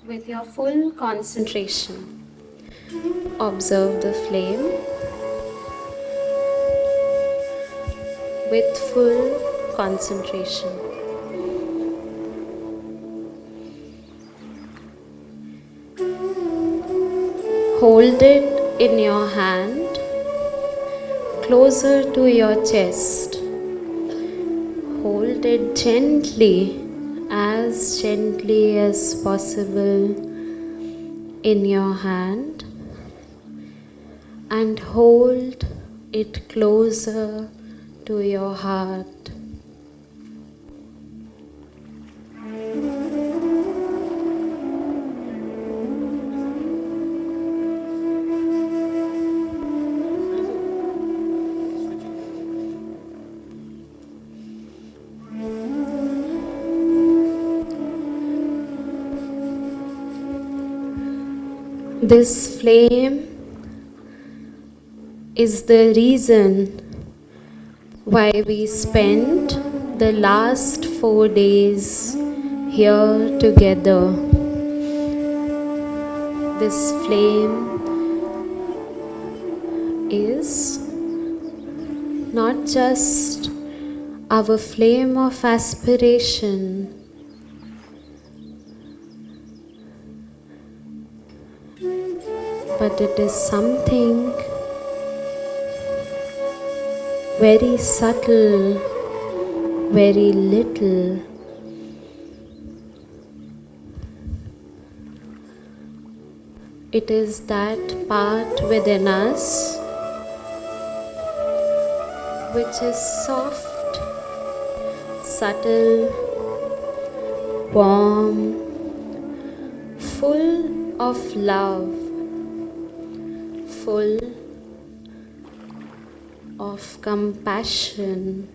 With your full concentration, observe the flame with full concentration. Hold it in your hand closer to your chest. Hold it gently as possible in your hand, and hold it closer to your heart. This flame is the reason why we spent the last 4 days here together. This flame is not just our flame of aspiration, but it is something very subtle, very little. It is that part within us which is soft, subtle, warm, full of love, full of compassion.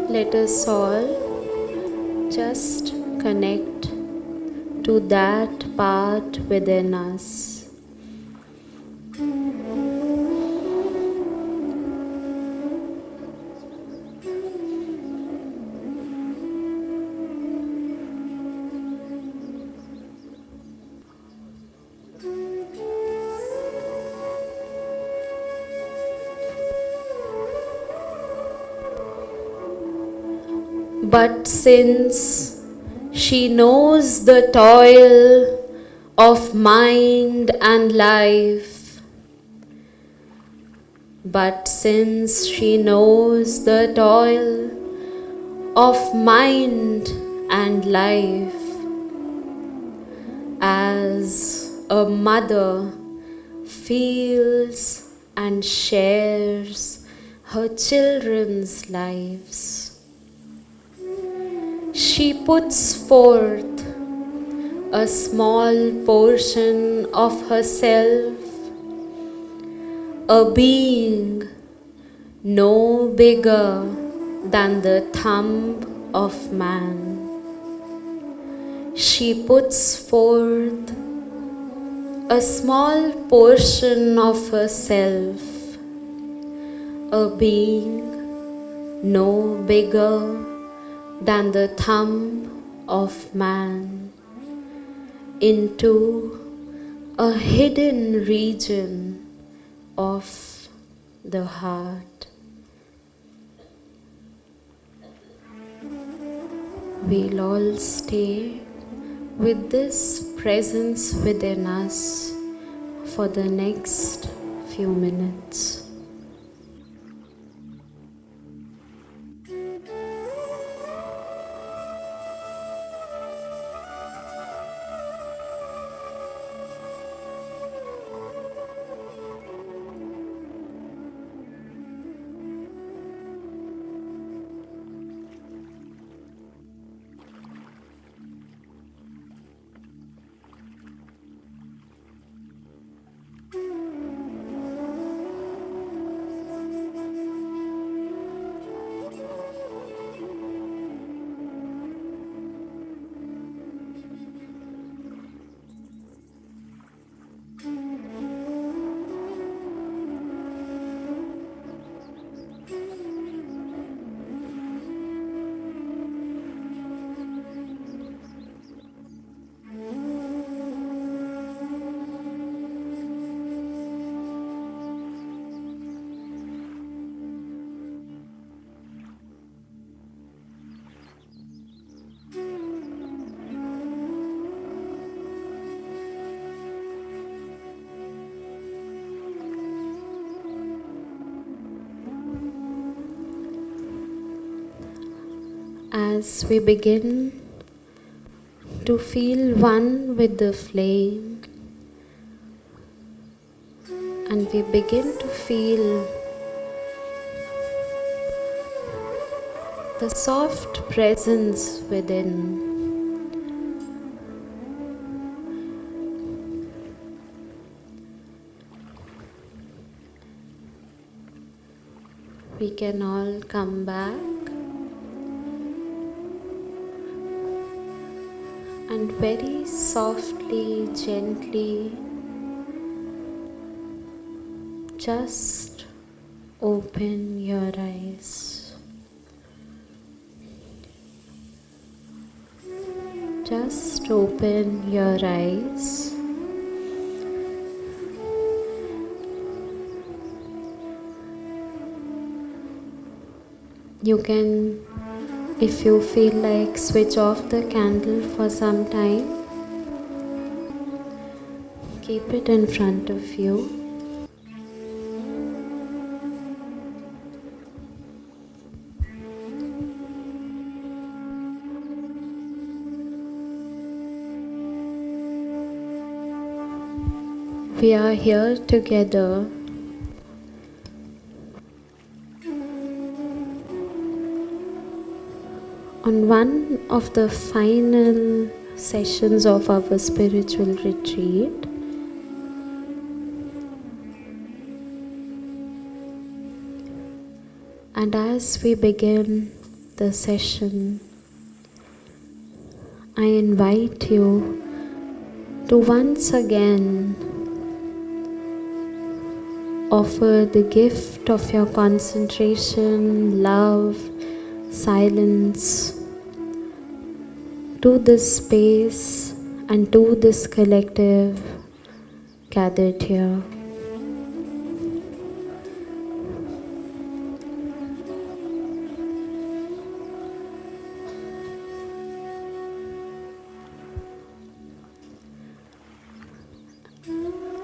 Let us all just connect to that part within us. But since she knows the toil of mind and life, but since she knows the toil of mind and life, as a mother feels and shares her children's lives, she puts forth a small portion of herself, a being no bigger than the thumb of man. She puts forth a small portion of herself, a being no bigger than the thumb of man, into a hidden region of the heart. We'll all stay with this presence within us for the next few minutes. As we begin to feel one with the flame, and we begin to feel the soft presence within, we can all come back and very softly, gently, just open your eyes. Just open your eyes. You can, if you feel like, switch off the candle for some time. Keep it in front of you. We are here together on one of the final sessions of our spiritual retreat. And as we begin the session, I invite you to once again offer the gift of your concentration, love, silence to this space and to this collective gathered here.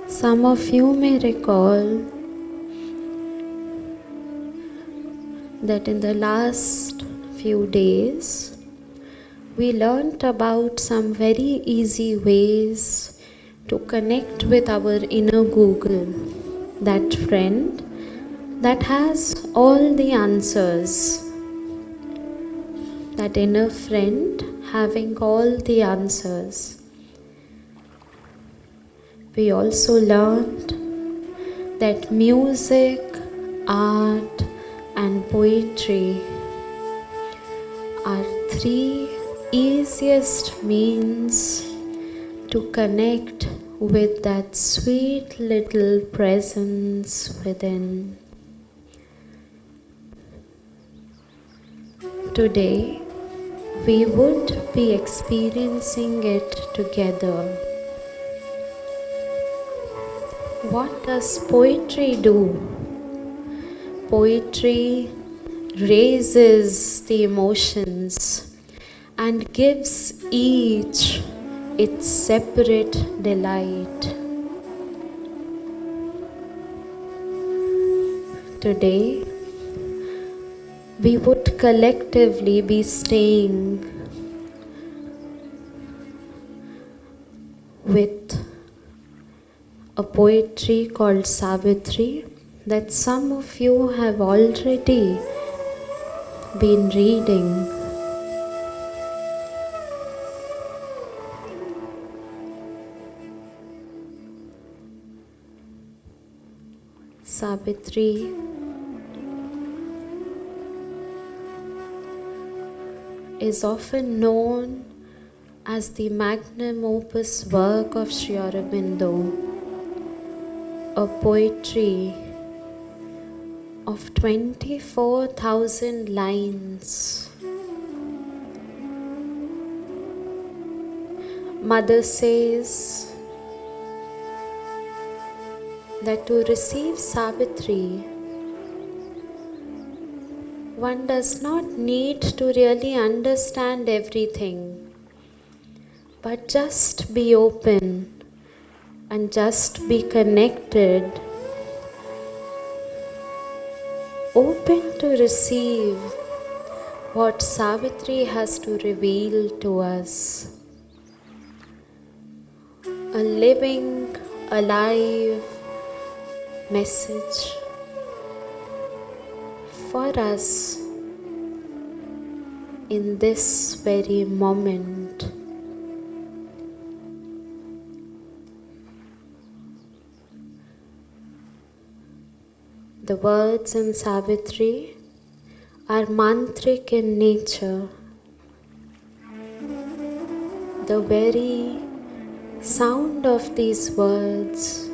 Some of you may recall that in the last few days we learnt about some very easy ways to connect with our inner Google, that friend that has all the answers, that inner friend having all the answers. We also learned that music, art, and poetry are three easiest means to connect with that sweet little presence within. Today, we would be experiencing it together. What does poetry do? Poetry raises the emotions and gives each its separate delight. Today, we would collectively be staying with a poetry called Savitri that some of you have already been reading. Savitri is often known as the magnum opus work of Sri Aurobindo, a poetry of 24,000 lines. Mother says that to receive Savitri, one does not need to really understand everything, but just be open and just be connected, open to receive what Savitri has to reveal to us. A living, alive message for us in this very moment. The words in Savitri are mantric in nature. The very sound of these words,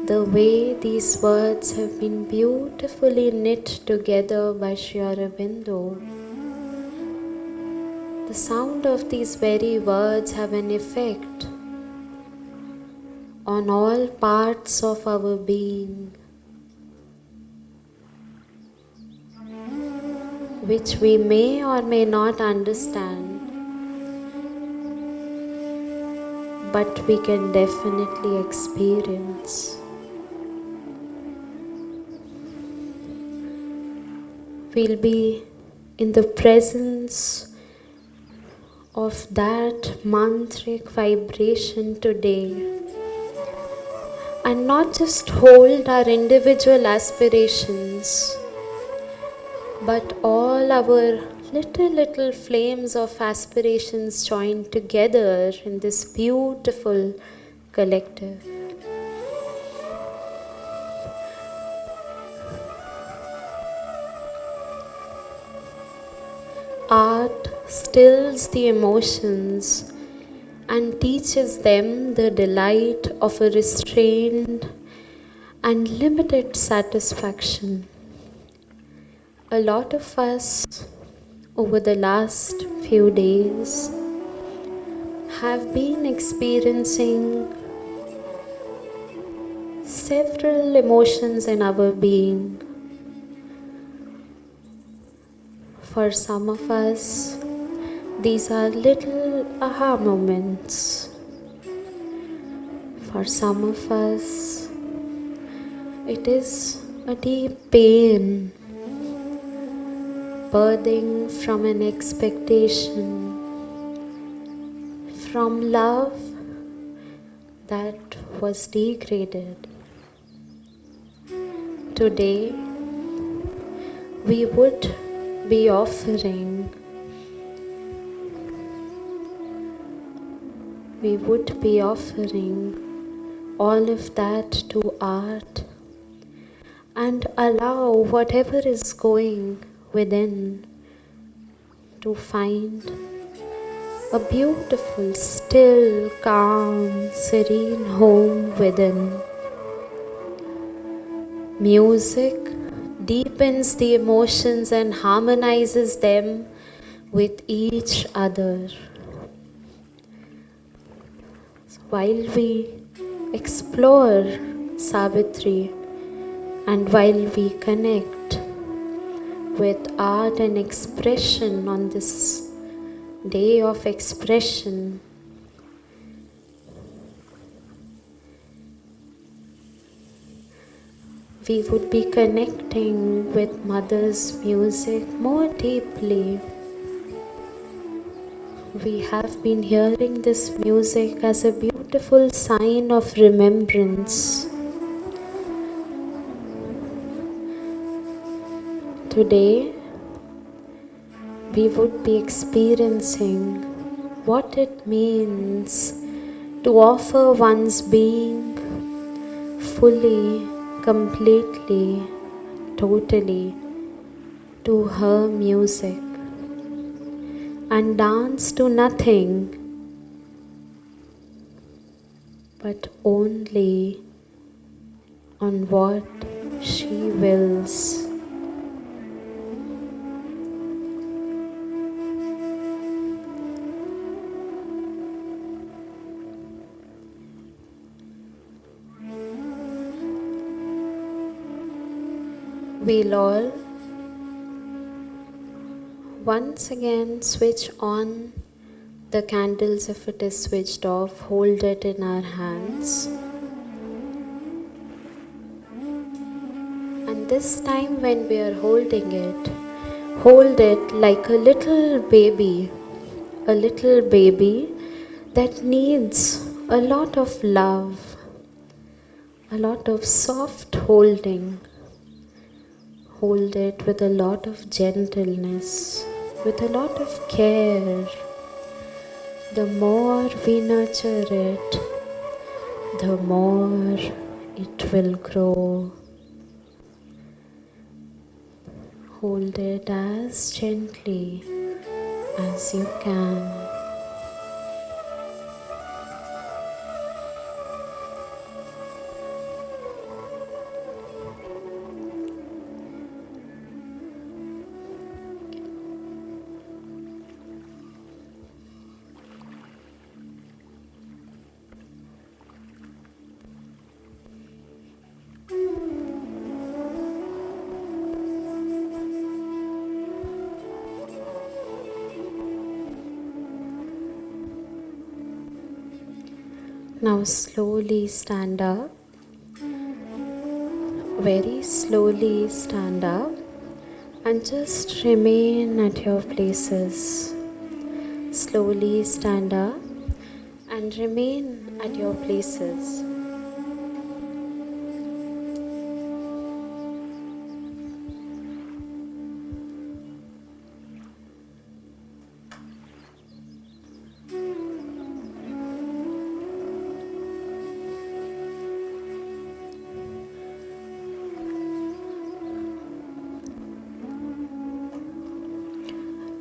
the way these words have been beautifully knit together by Sri Aurobindo, the sound of these very words have an effect on all parts of our being, which we may or may not understand, but we can definitely experience. We'll be in the presence of that mantric vibration today, and not just hold our individual aspirations, but all our little flames of aspirations joined together in this beautiful collective. Art stills the emotions and teaches them the delight of a restrained and limited satisfaction. A lot of us over the last few days have been experiencing several emotions in our being. For some of us, these are little aha moments. For some of us, it is a deep pain, birthing from an expectation, from love that was degraded. Today, we would be offering all of that to art and allow whatever is going within to find a beautiful, still, calm, serene home within. Music deepens the emotions and harmonizes them with each other. So while we explore Savitri and while we connect with art and expression on this day of expression, we would be connecting with Mother's music more deeply. We have been hearing this music as a beautiful sign of remembrance. Today, we would be experiencing what it means to offer one's being fully, completely, totally to her music and dance to nothing but only on what she wills. We'll all once again switch on the candles. If it is switched off, hold it in our hands. And this time when we are holding it, Hold it like a little baby that needs a lot of love, a lot of soft holding. Hold it with a lot of gentleness, with a lot of care. The more we nurture it, the more it will grow. Hold it as gently as you can. Now slowly stand up, very slowly stand up and just remain at your places. Slowly stand up and remain at your places.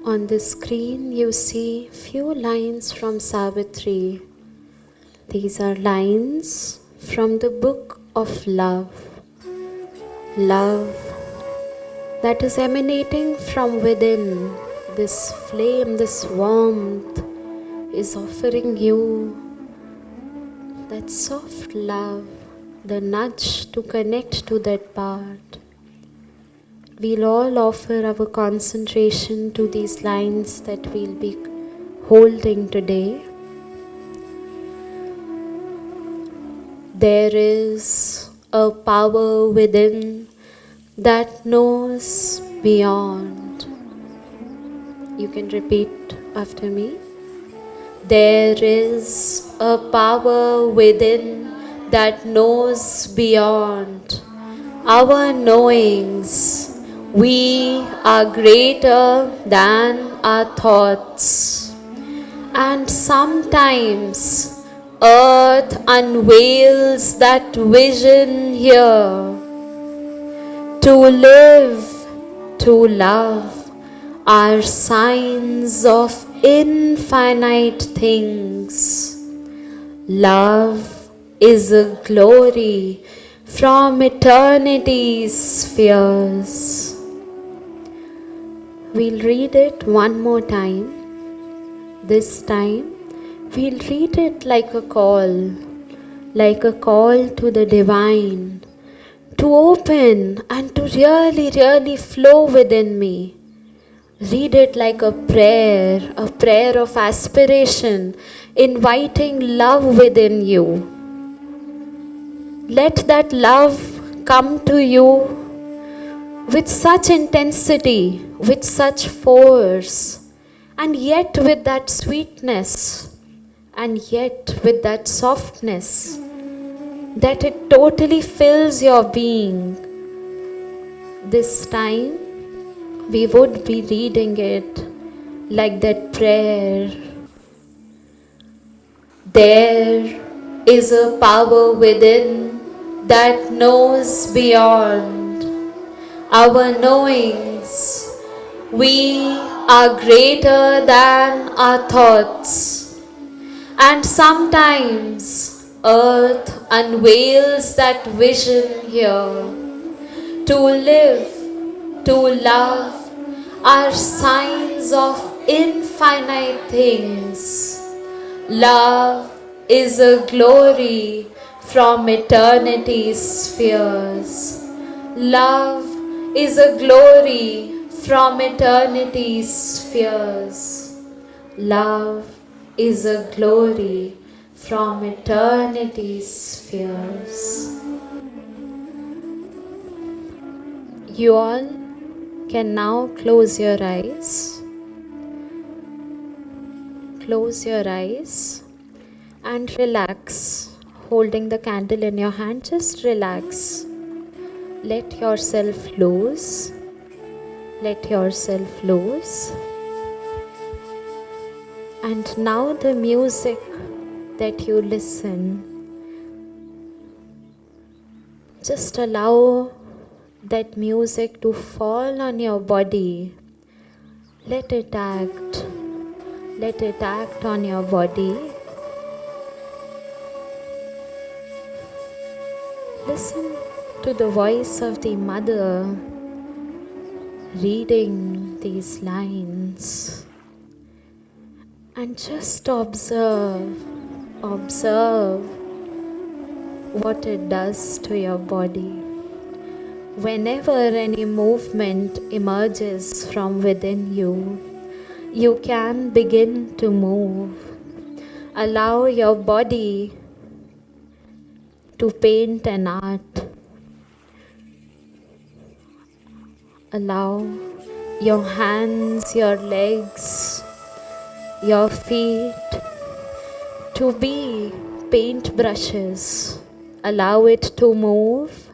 On the screen you see few lines from Savitri. These are lines from the book of love. Love that is emanating from within. This flame, this warmth is offering you that soft love, the nudge to connect to that part. We'll all offer our concentration to these lines that we'll be holding today. There is a power within that knows beyond. You can repeat after me. There is a power within that knows beyond our knowings. We are greater than our thoughts. And sometimes earth unveils that vision here. To live, to love are signs of infinite things. Love is a glory from eternity's spheres. We'll read it one more time. This time, we'll read it like a call to the divine, to open and to really flow within me. Read it like a prayer of aspiration, inviting love within you. Let that love come to you with such intensity, with such force, and yet with that sweetness, and yet with that softness, that it totally fills your being. This time, we would be reading it like that prayer. There is a power within that knows beyond our knowings. We are greater than our thoughts. And sometimes earth unveils that vision here. To live, to love are signs of infinite things. Love is a glory from eternity's spheres. Love is a glory from eternity's spheres. Love is a glory from eternity's spheres. You all can now close your eyes. Close your eyes and relax. Holding the candle in your hand, just relax. Let yourself loose. Let yourself loose. And now the music that you listen, just allow that music to fall on your body. Let it act. Let it act on your body. Listen to the voice of the mother reading these lines. And just observe what it does to your body. Whenever any movement emerges from within you, you can begin to move. Allow your body to paint an art. Allow your hands, your legs, your feet to be paint brushes. Allow it to move.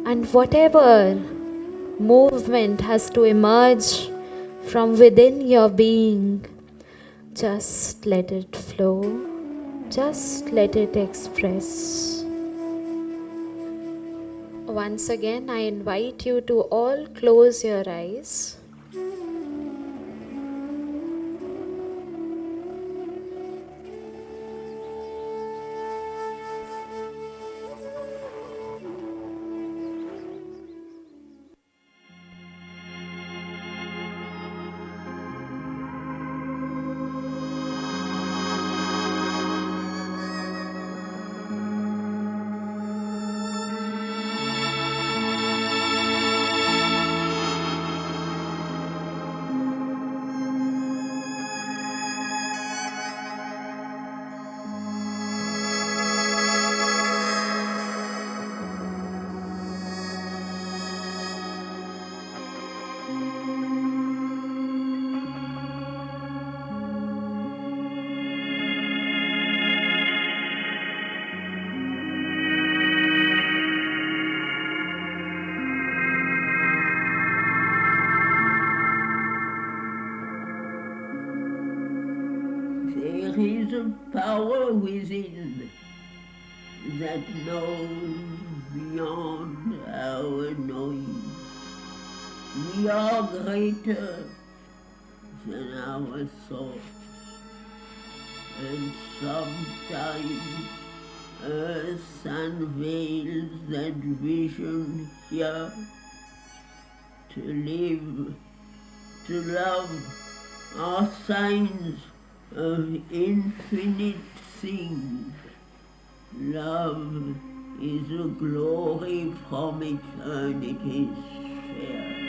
And whatever movement has to emerge from within your being, just let it flow. Just let it express. Once again, I invite you to all close your eyes. There is a power within that knows beyond our noise. We are greater than our thoughts, and sometimes earth unveils that vision here to live, to love, are signs of infinite things. Love is a glory from eternity's sphere.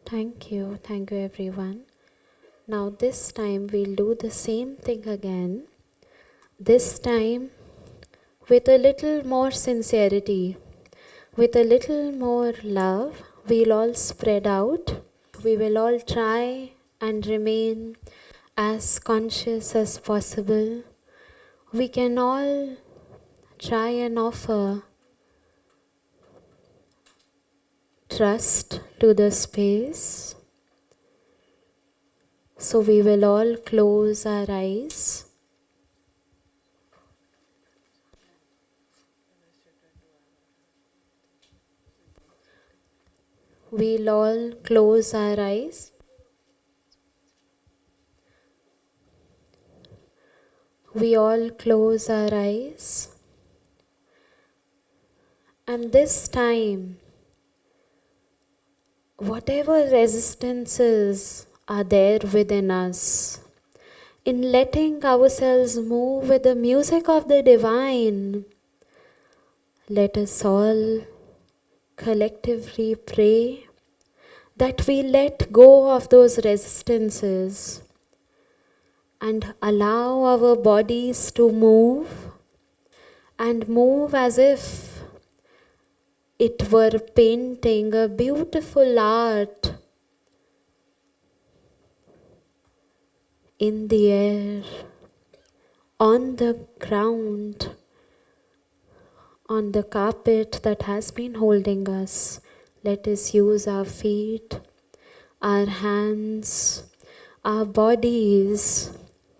Thank you everyone. Now this time we'll do the same thing again. This time with a little more sincerity, with a little more love, we'll all spread out. We will all try and remain as conscious as possible. We can all try and offer trust to the space. So we will all close our eyes. We'll all close our eyes. We all close our eyes. And this time, whatever resistances are there within us, in letting ourselves move with the music of the divine, let us all collectively pray that we let go of those resistances and allow our bodies to move and move as if it were painting a beautiful art in the air, on the ground, on the carpet that has been holding us. Let us use our feet, our hands, our bodies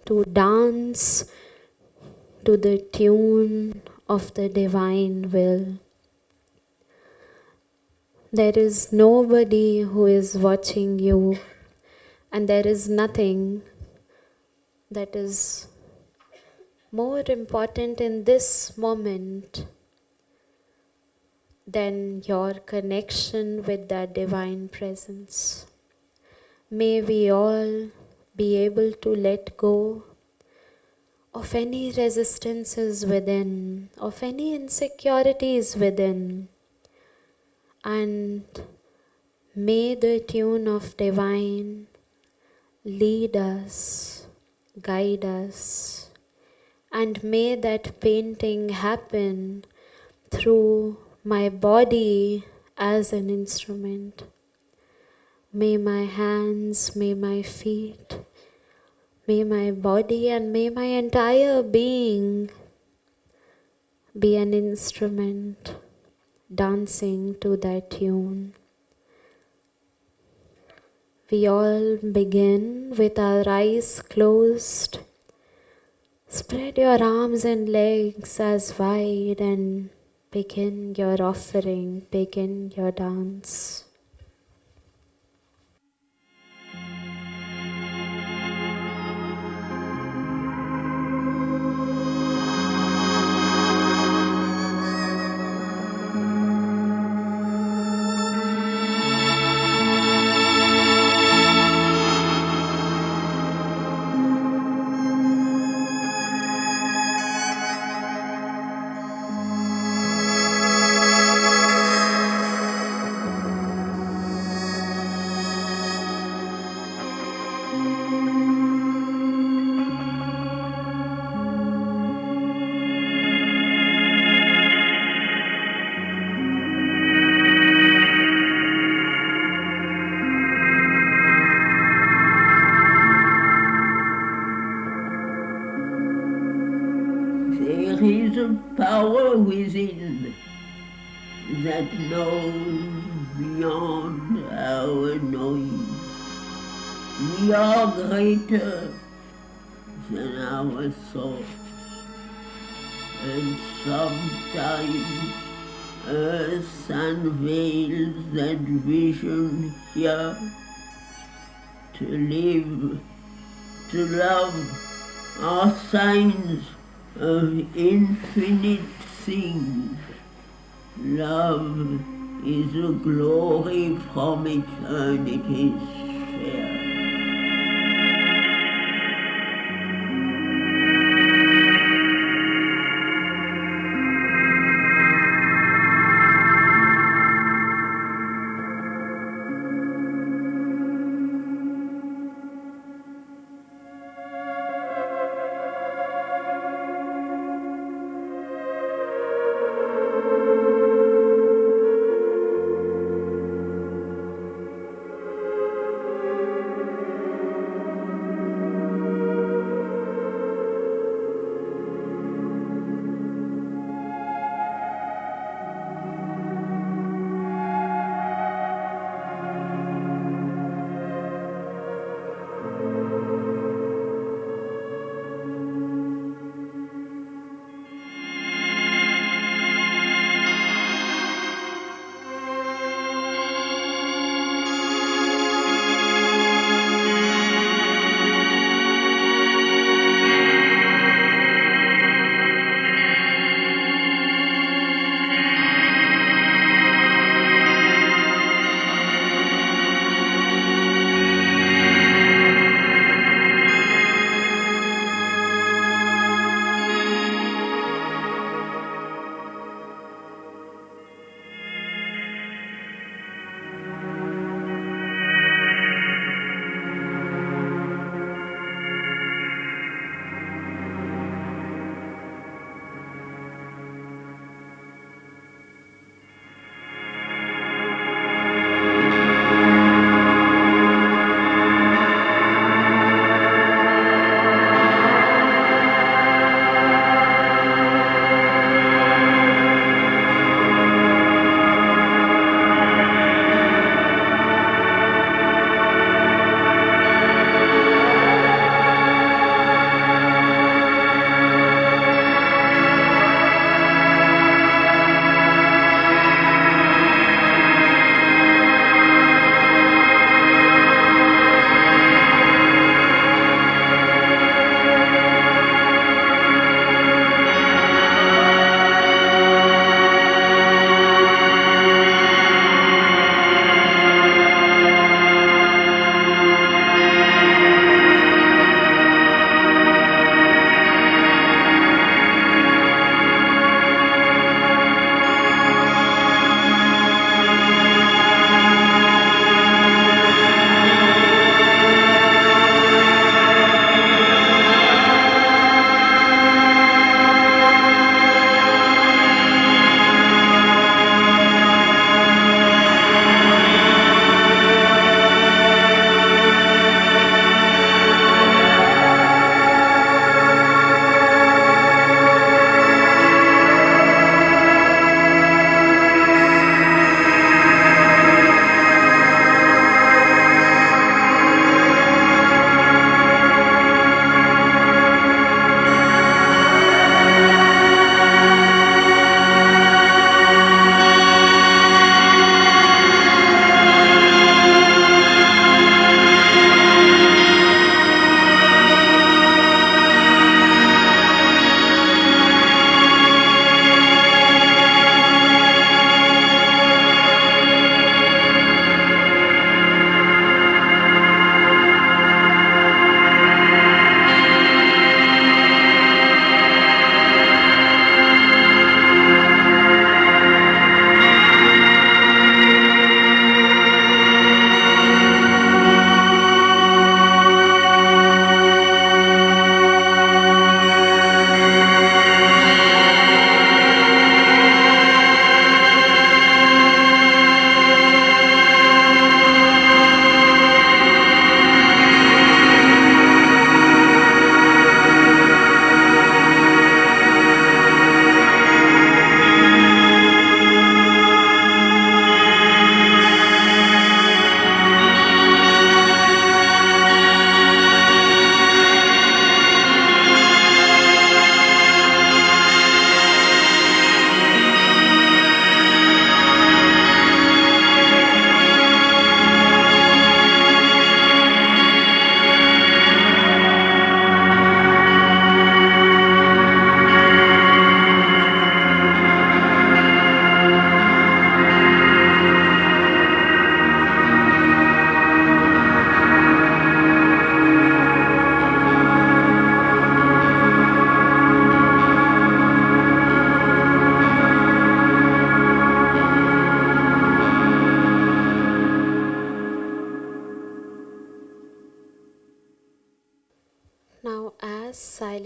to dance to the tune of the divine will. There is nobody who is watching you, and there is nothing that is more important in this moment than your connection with that divine presence. May we all be able to let go of any resistances within, of any insecurities within, and may the tune of divine lead us, guide us, and may that painting happen through my body as an instrument. May my hands, may my feet, may my body and may my entire being be an instrument dancing to that tune. We all begin with our eyes closed. Spread your arms and legs as wide and begin your offering, begin your dance. There is a power within that knows beyond our knowing. We are greater than our thoughts, and sometimes earth unveils that vision here to live, to love, are signs of infinite things. Love is a glory from eternity's sphere.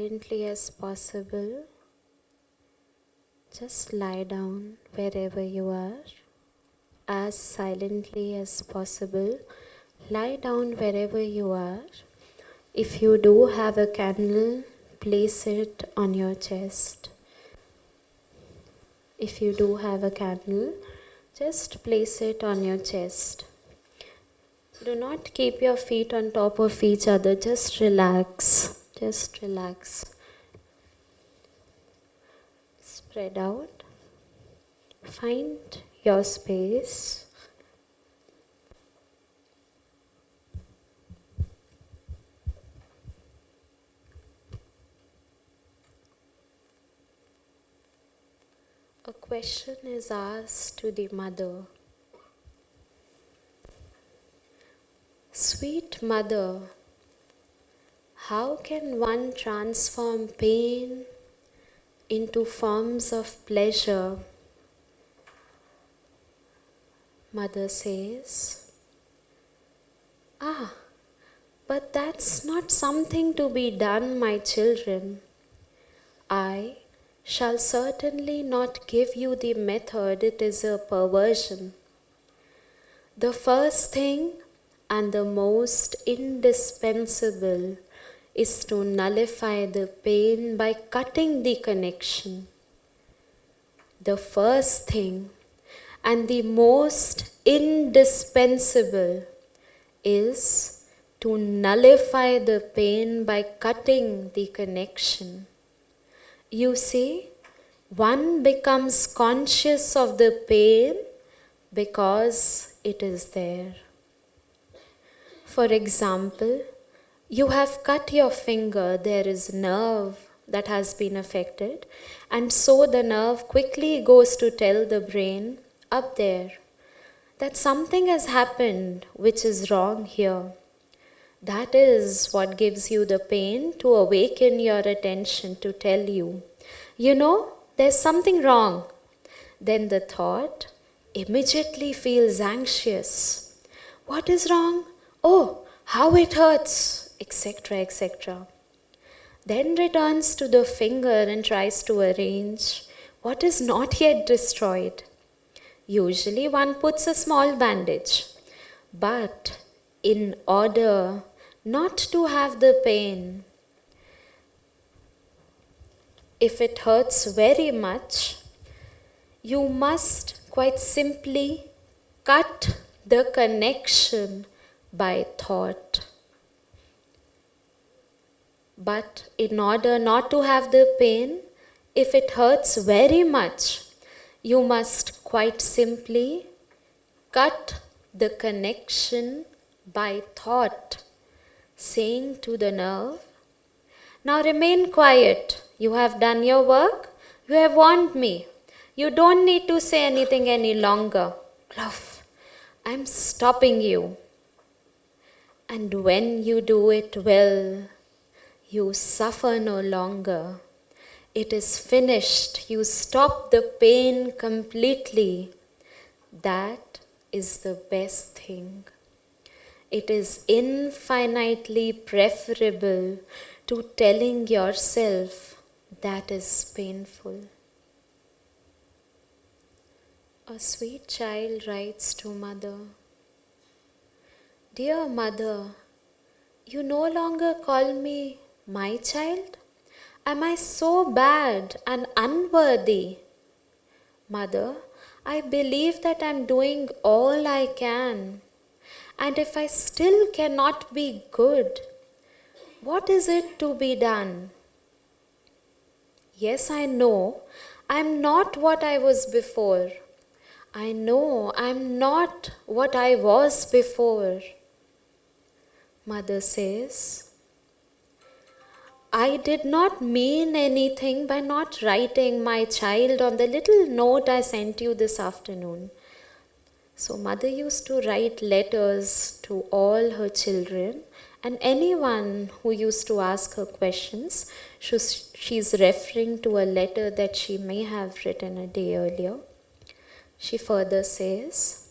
silently as possible, just lie down wherever you are. As silently as possible, lie down wherever you are. If you do have a candle, place it on your chest. If you do have a candle, just place it on your chest. Do not keep your feet on top of each other, just relax. Just relax. Spread out. Find your space. A question is asked to the mother. Sweet mother, how can one transform pain into forms of pleasure? Mother says, but that's not something to be done, my children. I shall certainly not give you the method, it is a perversion. The first thing and the most indispensable is to nullify the pain by cutting the connection. The first thing and the most indispensable is to nullify the pain by cutting the connection. You see, one becomes conscious of the pain because it is there. For example, you have cut your finger, there is nerve that has been affected, and so the nerve quickly goes to tell the brain up there that something has happened which is wrong here. That is what gives you the pain, to awaken your attention, to tell you, there's something wrong. Then the thought immediately feels anxious. What is wrong? Oh, how it hurts, etc., etc. Then returns to the finger and tries to arrange what is not yet destroyed. Usually one puts a small bandage, but in order not to have the pain, if it hurts very much, you must quite simply cut the connection by thought. But in order not to have the pain, if it hurts very much, you must quite simply cut the connection by thought, saying to the nerve, now remain quiet. You have done your work. You have warned me. You don't need to say anything any longer. Bluff. I'm stopping you. And when you do it well, you suffer no longer. It is finished. You stop the pain completely. That is the best thing. It is infinitely preferable to telling yourself that is painful. A sweet child writes to mother, Dear mother, you no longer call me my child? Am I so bad and unworthy? Mother, I believe that I am doing all I can. And if I still cannot be good, what is it to be done? Yes, I know I am not what I was before. I know I am not what I was before. Mother says, I did not mean anything by not writing my child on the little note I sent you this afternoon. So mother used to write letters to all her children, and anyone who used to ask her questions, she's referring to a letter that she may have written a day earlier. She further says,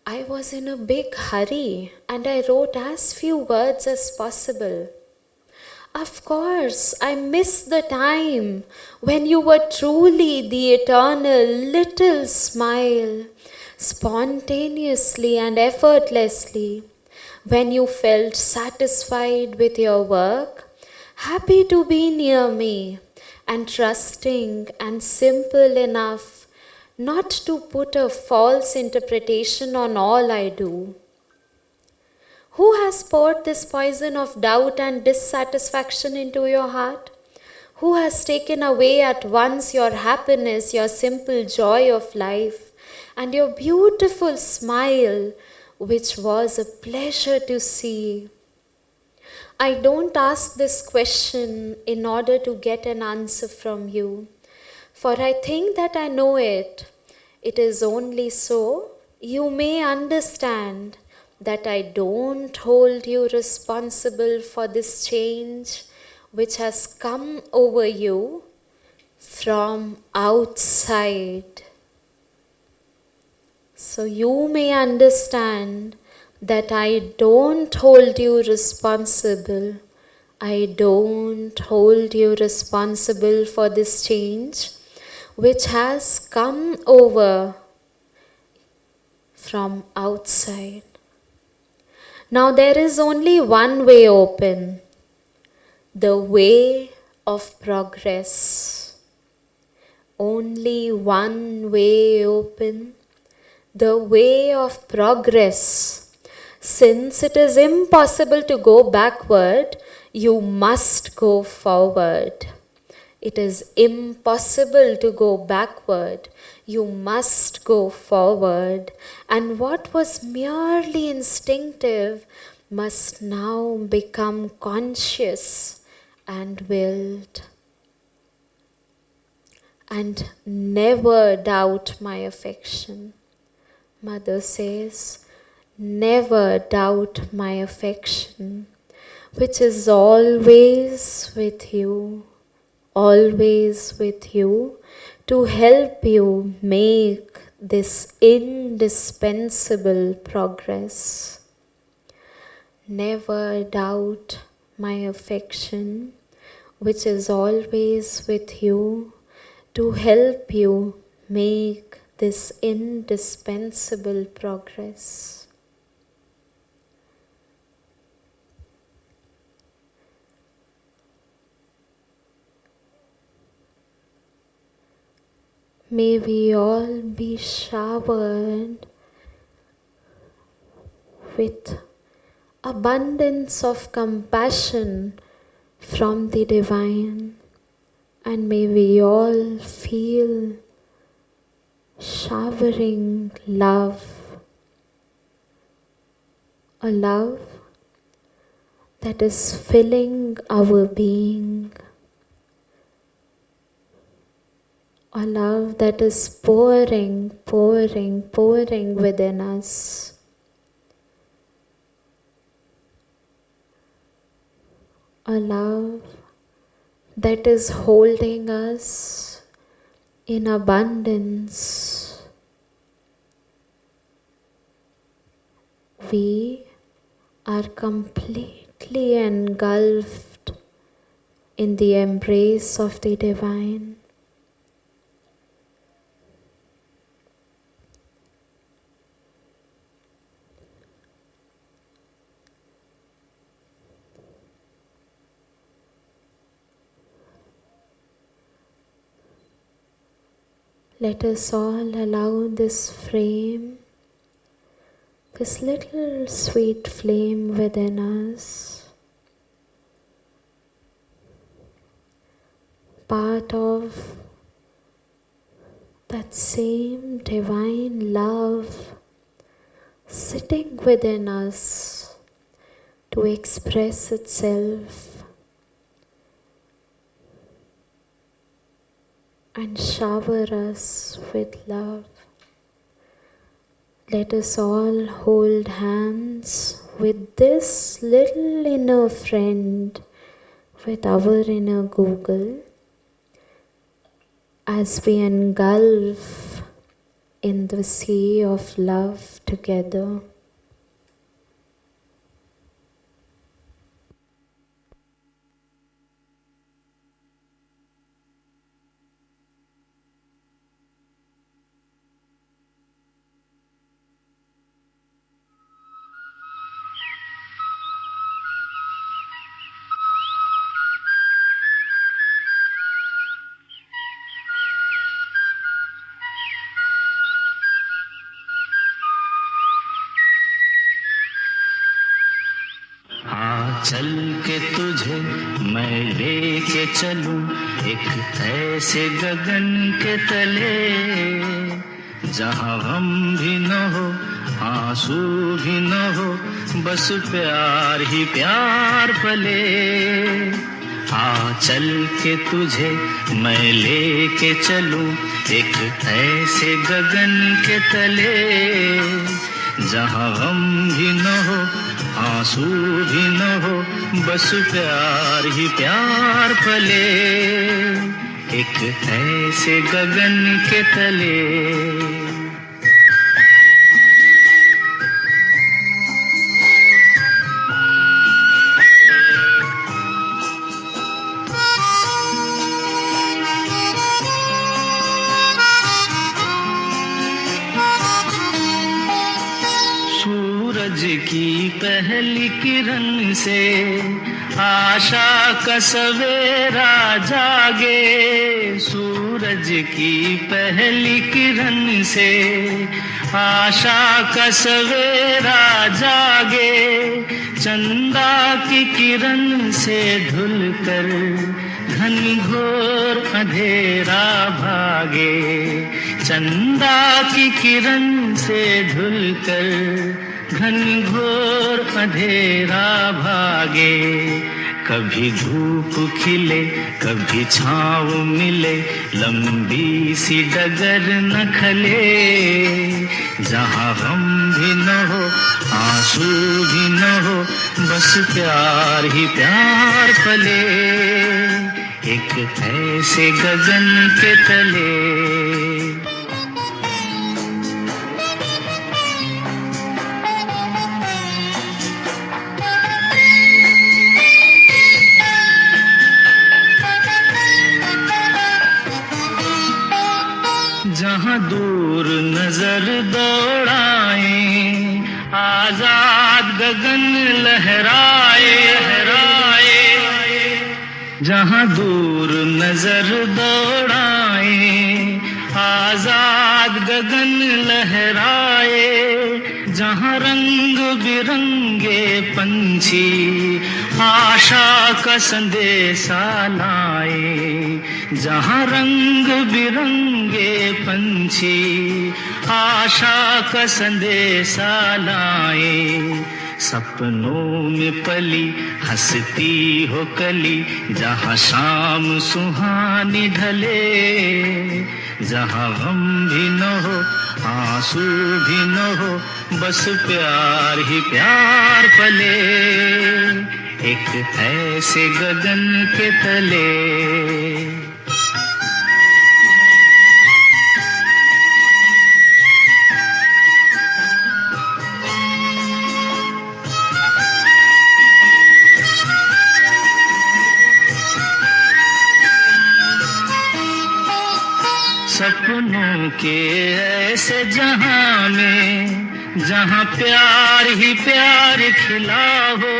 I was in a big hurry and I wrote as few words as possible. Of course, I miss the time when you were truly the eternal little smile, spontaneously and effortlessly, when you felt satisfied with your work, happy to be near me, and trusting and simple enough not to put a false interpretation on all I do. Who has poured this poison of doubt and dissatisfaction into your heart? Who has taken away at once your happiness, your simple joy of life, and your beautiful smile, which was a pleasure to see? I don't ask this question in order to get an answer from you, for I think that I know it. It is only so you may understand that I don't hold you responsible for this change which has come over you from outside. So you may understand that I don't hold you responsible. I don't hold you responsible for this change which has come over from outside. Now there is only one way open, the way of progress. Only one way open, the way of progress. Since it is impossible to go backward, you must go forward. It is impossible to go backward. You must go forward. And what was merely instinctive must now become conscious and willed. And never doubt my affection. Mother says, never doubt my affection, which is always with you, to help you make this indispensable progress. Never doubt my affection, which is always with you, to help you make this indispensable progress. May we all be showered with abundance of compassion from the Divine, and may we all feel showering love, a love that is filling our being, a love that is pouring within us. A love that is holding us in abundance. We are completely engulfed in the embrace of the Divine. Let us all allow this flame, this little sweet flame within us, part of that same divine love sitting within us, to express itself and shower us with love. Let us all hold hands with this little inner friend, with our inner Google, as we engulf in the sea of love together. चल के तुझे मैं लेके चलूं एक ऐसे गगन के तले, जहाँ गम भी न हो आंसू भी न हो, बस प्यार ही प्यार पले। आ चल के तुझे मैं लेके चलूं एक ऐसे गगन के तले, जहाँ गम भी न हो आंसू भी न हो, बस प्यार ही प्यार पले। एक ऐसे गगन के तले। सूरज की पहली किरण से आशा का सवेरा जागे, सूरज की पहली किरण से आशा का सवेरा जागे, चंदा की किरण से धुलकर घनघोर अंधेरा भागे, चंदा की किरण से धुलकर घनघोर अंधेरा भागे। कभी धूप खिले कभी छाँव मिले, लंबी सी डगर न खले, जहाँ गम भी न हो आंसू भी न हो, बस प्यार ही प्यार पले। एक ऐसे गगन के तले। जहाँ दूर नजर दौड़ाए, आजाद गगन लहराए, जहाँ दूर नजर दौड़ाए, आजाद गगन लहराए, जहाँ रंग बिरंगे पंछी आशा का संदेशा लाए, जहाँ रंग बिरंगे पंछी आशा का संदेशा लाए, सपनों में पली हंसती हो कली, जहाँ शाम सुहानी ढले, जहाँ गम भी न हो आंसू भी न हो, बस प्यार ही प्यार पले। एक ऐसे गगन के तले। सपनों के ऐसे जहां में, जहां प्यार ही प्यार खिला हो,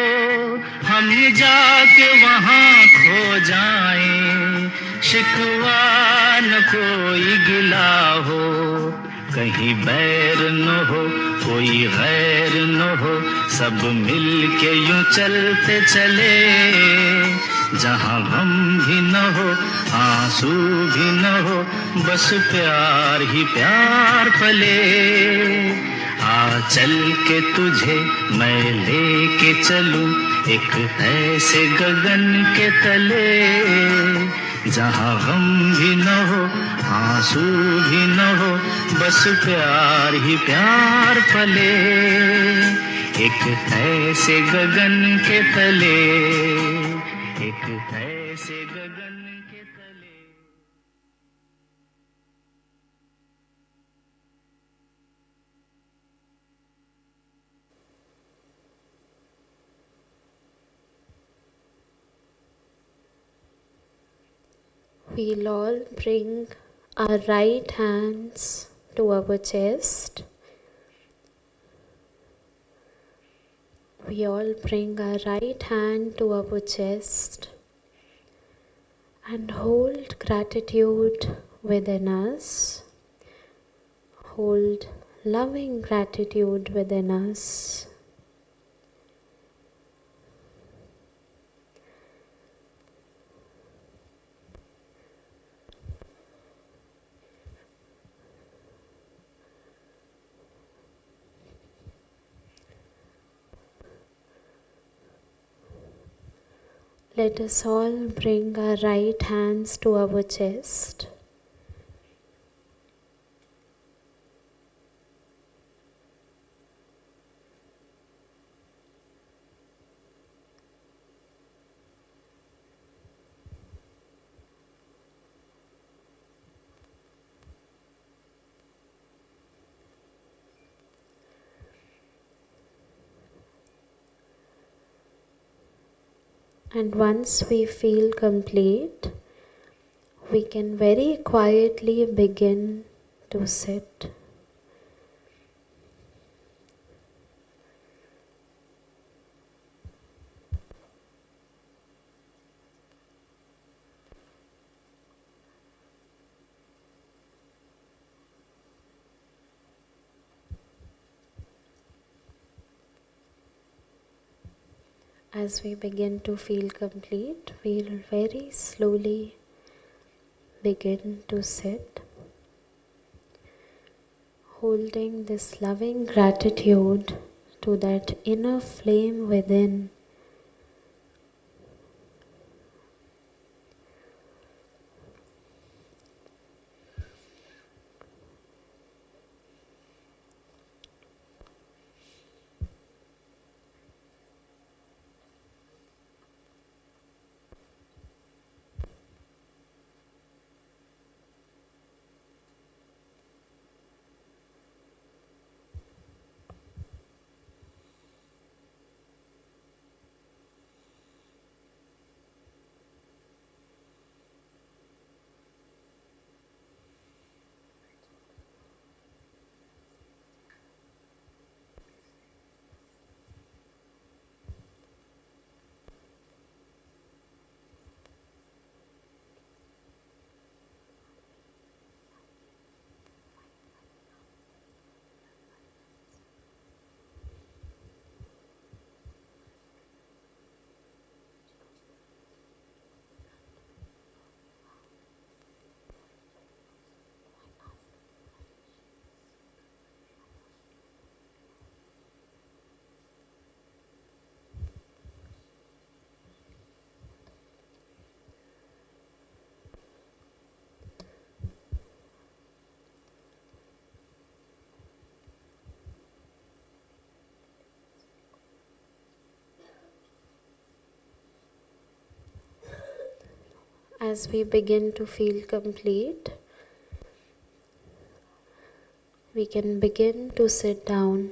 हम जाके वहां खो जाएं, शिकवा न कोई गिला हो, कहीं बैर न हो कोई गैर न हो, सब मिल के यूं चलते चले, जहाँ गम भी न हो आंसू भी न हो, बस प्यार ही प्यार पले। आ चल के तुझे मैं लेके चलूं एक ऐसे गगन के तले, जहाँ गम भी न हो आंसू भी न हो, बस प्यार ही प्यार पले। एक ऐसे गगन के तले, एक ऐसे गगन के तले। We'll all bring our right hands to our chest. We all bring our right hand to our chest and hold gratitude within us. Hold loving gratitude within us. Let us all bring our right hands to our chest. And once we feel complete, we can very quietly begin to sit. As we begin to feel complete, we'll very slowly begin to sit, holding this loving gratitude to that inner flame within. As we begin to feel complete, we can begin to sit down.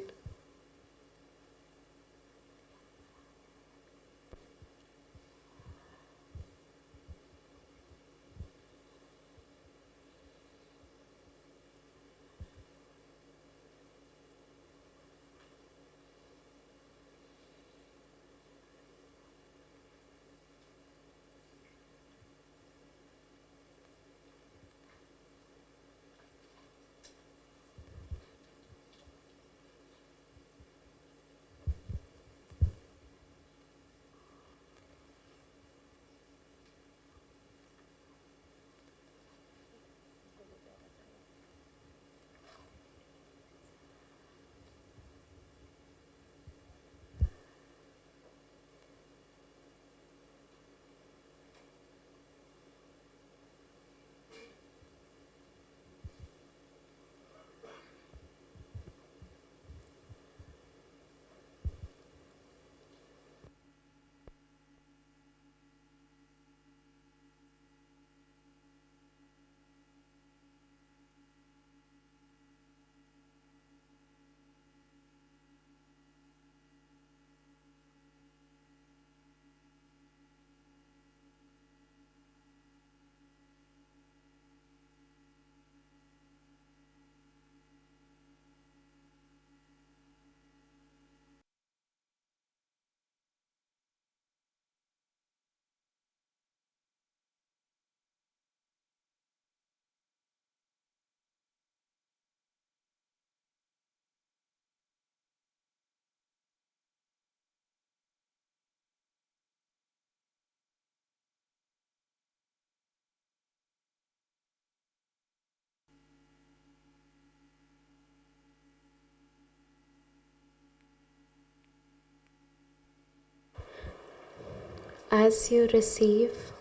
As you receive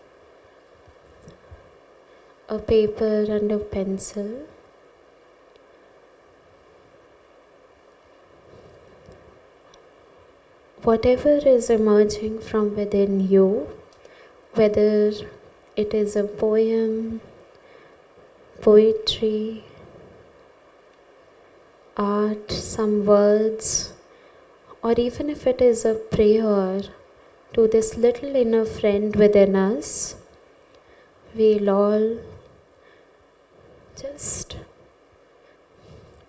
a paper and a pencil, whatever is emerging from within you, whether it is a poem, poetry, art, some words, or even if it is a prayer to this little inner friend within us, we'll all just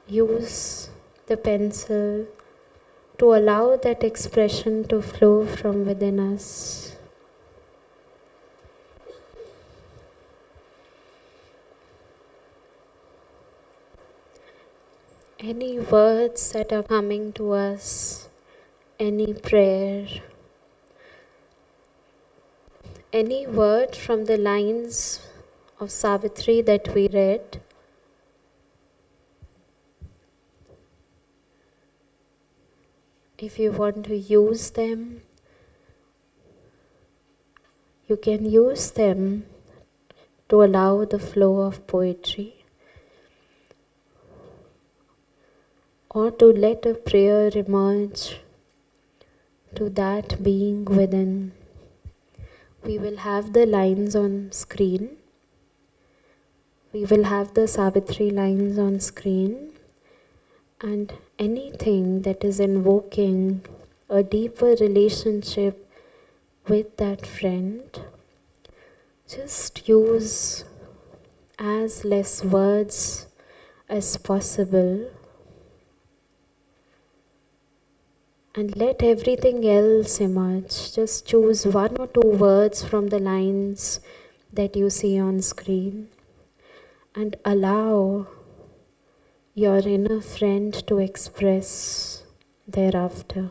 use the pencil to allow that expression to flow from within us. Any words that are coming to us, any prayer, any word from the lines of Savitri that we read, if you want to use them, you can use them to allow the flow of poetry, or to let a prayer emerge to that being within. We will have the lines on screen. We will have the Savitri lines on screen, and anything that is invoking a deeper relationship with that friend, just use as less words as possible and let everything else emerge. Just choose one or two words from the lines that you see on screen and allow your inner friend to express thereafter.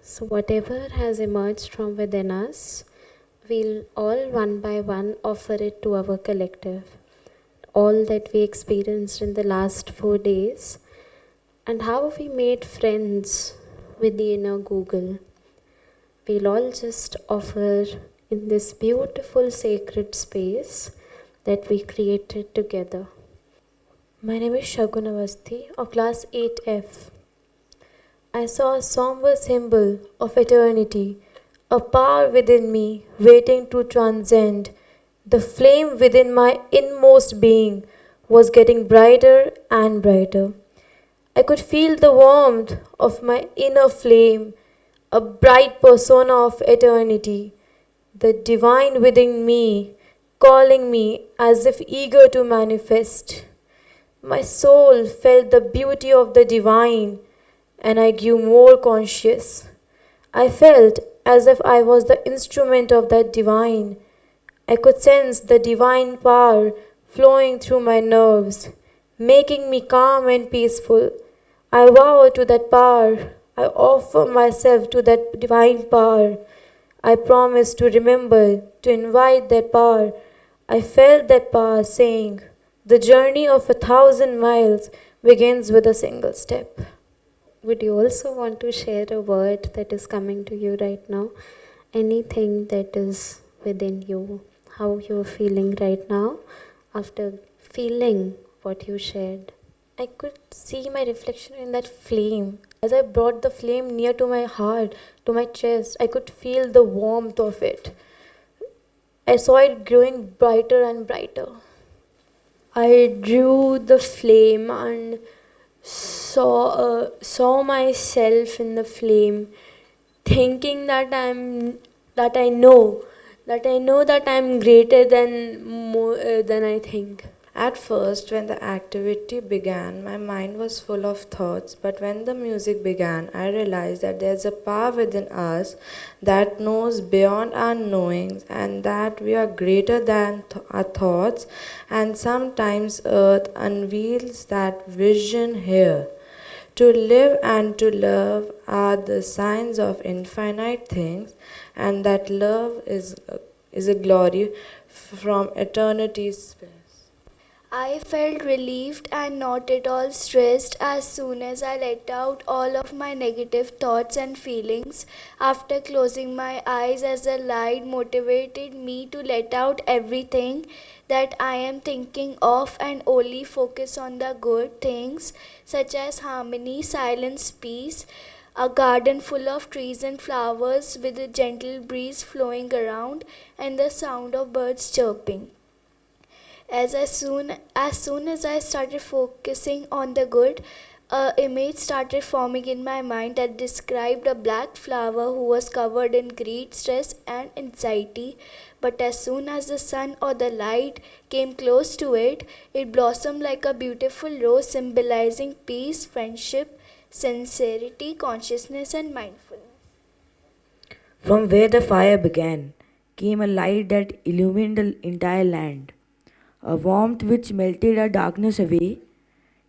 So, whatever has emerged from within us, we'll all one by one offer it to our collective. All that we experienced in the last 4 days, and how we made friends with the inner Google. We'll all just offer in this beautiful sacred space that we created together. My name is Shagun Avasthi of class 8F. I saw a somber symbol of eternity, a power within me waiting to transcend. The flame within my inmost being was getting brighter and brighter. I could feel the warmth of my inner flame, a bright persona of eternity, the divine within me, calling me as if eager to manifest. My soul felt the beauty of the divine, and I grew more conscious. I felt as if I was the instrument of that divine. I could sense the divine power flowing through my nerves, making me calm and peaceful. I vow to that power. I offer myself to that divine power. I promise to remember to invite that power. I felt that power saying, "The journey of 1,000 miles begins with a single step." Would you also want to share a word that is coming to you right now? Anything that is within you, how you're feeling right now after feeling what you shared? I could see my reflection in that flame. As I brought the flame near to my heart, to my chest, I could feel the warmth of it. I saw it growing brighter and brighter. I drew the flame and saw myself in the flame, thinking that I know that I'm greater than more than I think. At first, when the activity began, my mind was full of thoughts, but when the music began, I realized that there's a power within us that knows beyond our knowings and that we are greater than our thoughts, and sometimes Earth unveils that vision here. To live and to love are the signs of infinite things, and that love is a glory from eternity's space. I felt relieved and not at all stressed as soon as I let out all of my negative thoughts and feelings after closing my eyes, as the light motivated me to let out everything that I am thinking of and only focus on the good things such as harmony, silence, peace, a garden full of trees and flowers with a gentle breeze flowing around and the sound of birds chirping. As soon as I started focusing on the good, a image started forming in my mind that described a black flower who was covered in greed, stress, and anxiety. But as soon as the sun or the light came close to it, it blossomed like a beautiful rose symbolizing peace, friendship, sincerity, consciousness, and mindfulness. From where the fire began came a light that illumined the entire land, a warmth which melted our darkness away.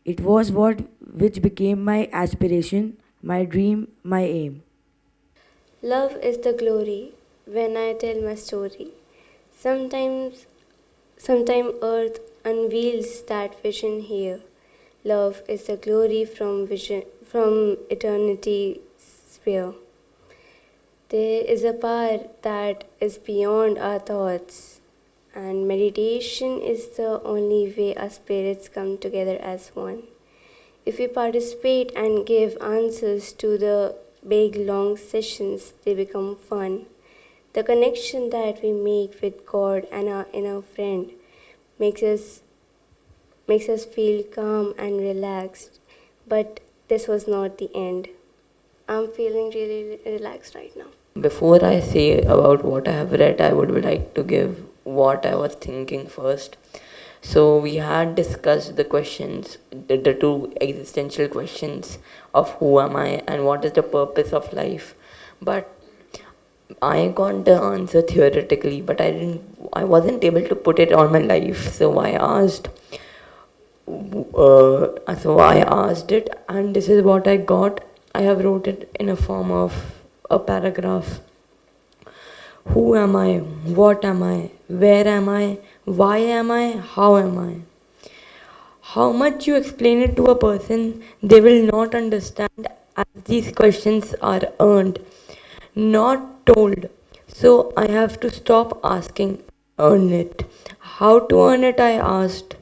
It was what which became my aspiration, my dream, my aim. Love is the glory when I tell my story. Sometimes Sometime earth unveils that vision here. Love is the glory from eternity sphere. There is a power that is beyond our thoughts, and meditation is the only way our spirits come together as one. If we participate and give answers to the big long sessions, they become fun. The connection that we make with God and our inner friend makes us feel calm and relaxed. But this was not the end. I'm feeling really relaxed right now. Before I say about what I have read, I would like to give what I was thinking first. So we had discussed the questions, the two existential questions of who am I and what is the purpose of life. But I got the answer theoretically, but I wasn't able to put it on my life. So I asked it, and this is what I got. I have wrote it in a form of a paragraph. Who am I? What am I? Where am I? Why am I? How am I? How much you explain it to a person, they will not understand, as these questions are earned, not told. So I have to stop asking, earn it. How to earn it, I asked.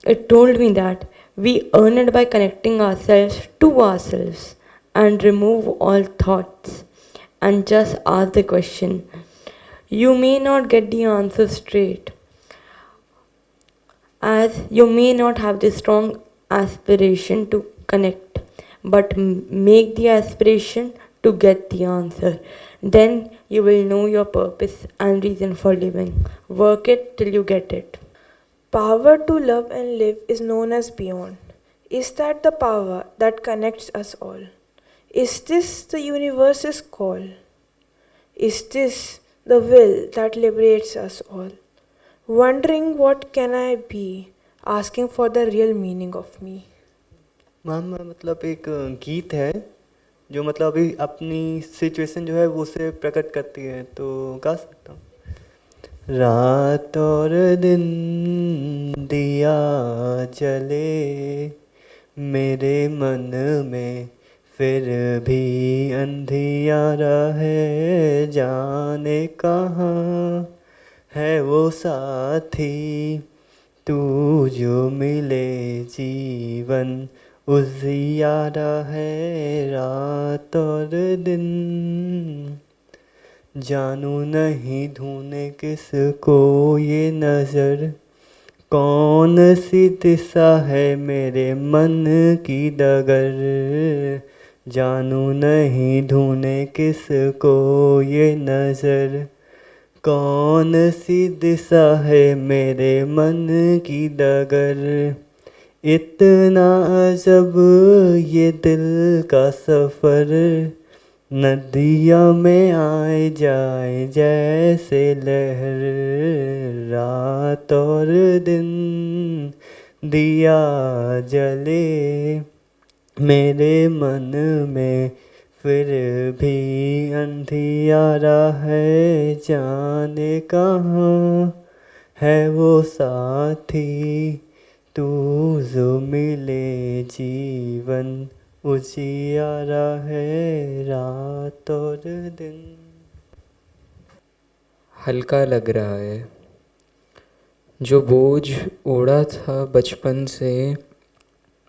It told me that we earn it by connecting ourselves to ourselves and remove all thoughts and just ask the question. You may not get the answer straight, as you may not have the strong aspiration to connect, but make the aspiration to get the answer. Then you will know your purpose and reason for living. Work it till you get it. Power to love and live is known as beyond. Is that the power that connects us all? Is this the universe's call? Is this the will that liberates us all? Wondering what can I be, asking for the real meaning of me. Ma'am मतलब एक गीत है जो मतलब अभी अपनी situation जो है वो उसे प्रकट करती है, तो गा सकता हूँ। रात और दिन दिया जले मेरे मन में, फिर भी अंधियारा है, जाने कहाँ है वो साथी तू जो मिले जीवन उजियारा है रात और दिन। जानू नहीं ढूंढे किसको ये नज़र, कौन सी दिशा है मेरे मन की डगर। जानू नहीं ढूंढे किसको ये नज़र, कौन सी दिशा है मेरे मन की डगर। इतना अजब ये दिल का सफ़र, नदिया में आए जाए जैसे लहर। रात और दिन दिया जले मेरे मन में, फिर भी अंधियारा है। जाने कहाँ है वो साथी, तू जो मिले जीवन उजियारा है रात और दिन। हल्का लग रहा है, जो बोझ ओढ़ा था बचपन से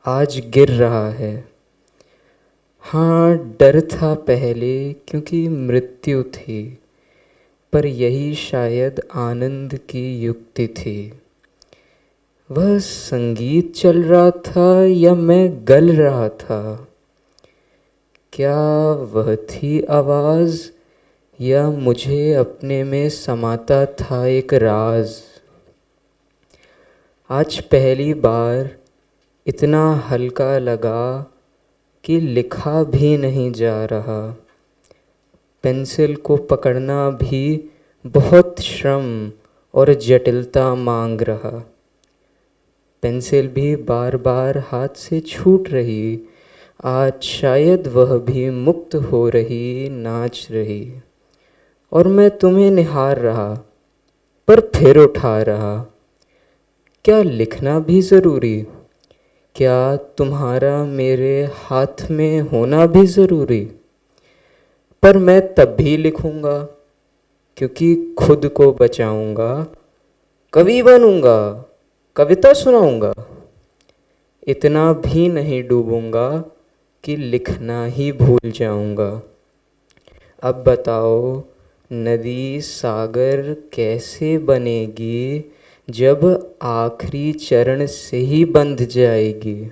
आज गिर रहा है। हाँ, डर था पहले क्योंकि मृत्यु थी, पर यही शायद आनंद की युक्ति थी। वह संगीत चल रहा था या मैं गल रहा था? क्या वह थी आवाज़ या मुझे अपने में समाता था एक राज? आज पहली बार इतना हल्का लगा कि लिखा भी नहीं जा रहा। पेंसिल को पकड़ना भी बहुत श्रम और जटिलता मांग रहा। पेंसिल भी बार बार हाथ से छूट रही। आज शायद वह भी मुक्त हो रही, नाच रही। और मैं तुम्हें निहार रहा, पर फिर उठा रहा। क्या लिखना भी ज़रूरी? क्या तुम्हारा मेरे हाथ में होना भी ज़रूरी? पर मैं तब भी लिखूँगा, क्योंकि खुद को बचाऊँगा। कवि बनूँगा, कविता सुनाऊँगा। इतना भी नहीं डूबूँगा कि लिखना ही भूल जाऊँगा। अब बताओ, नदी सागर कैसे बनेगी जब आखिरी चरण से ही बंध जाएगी?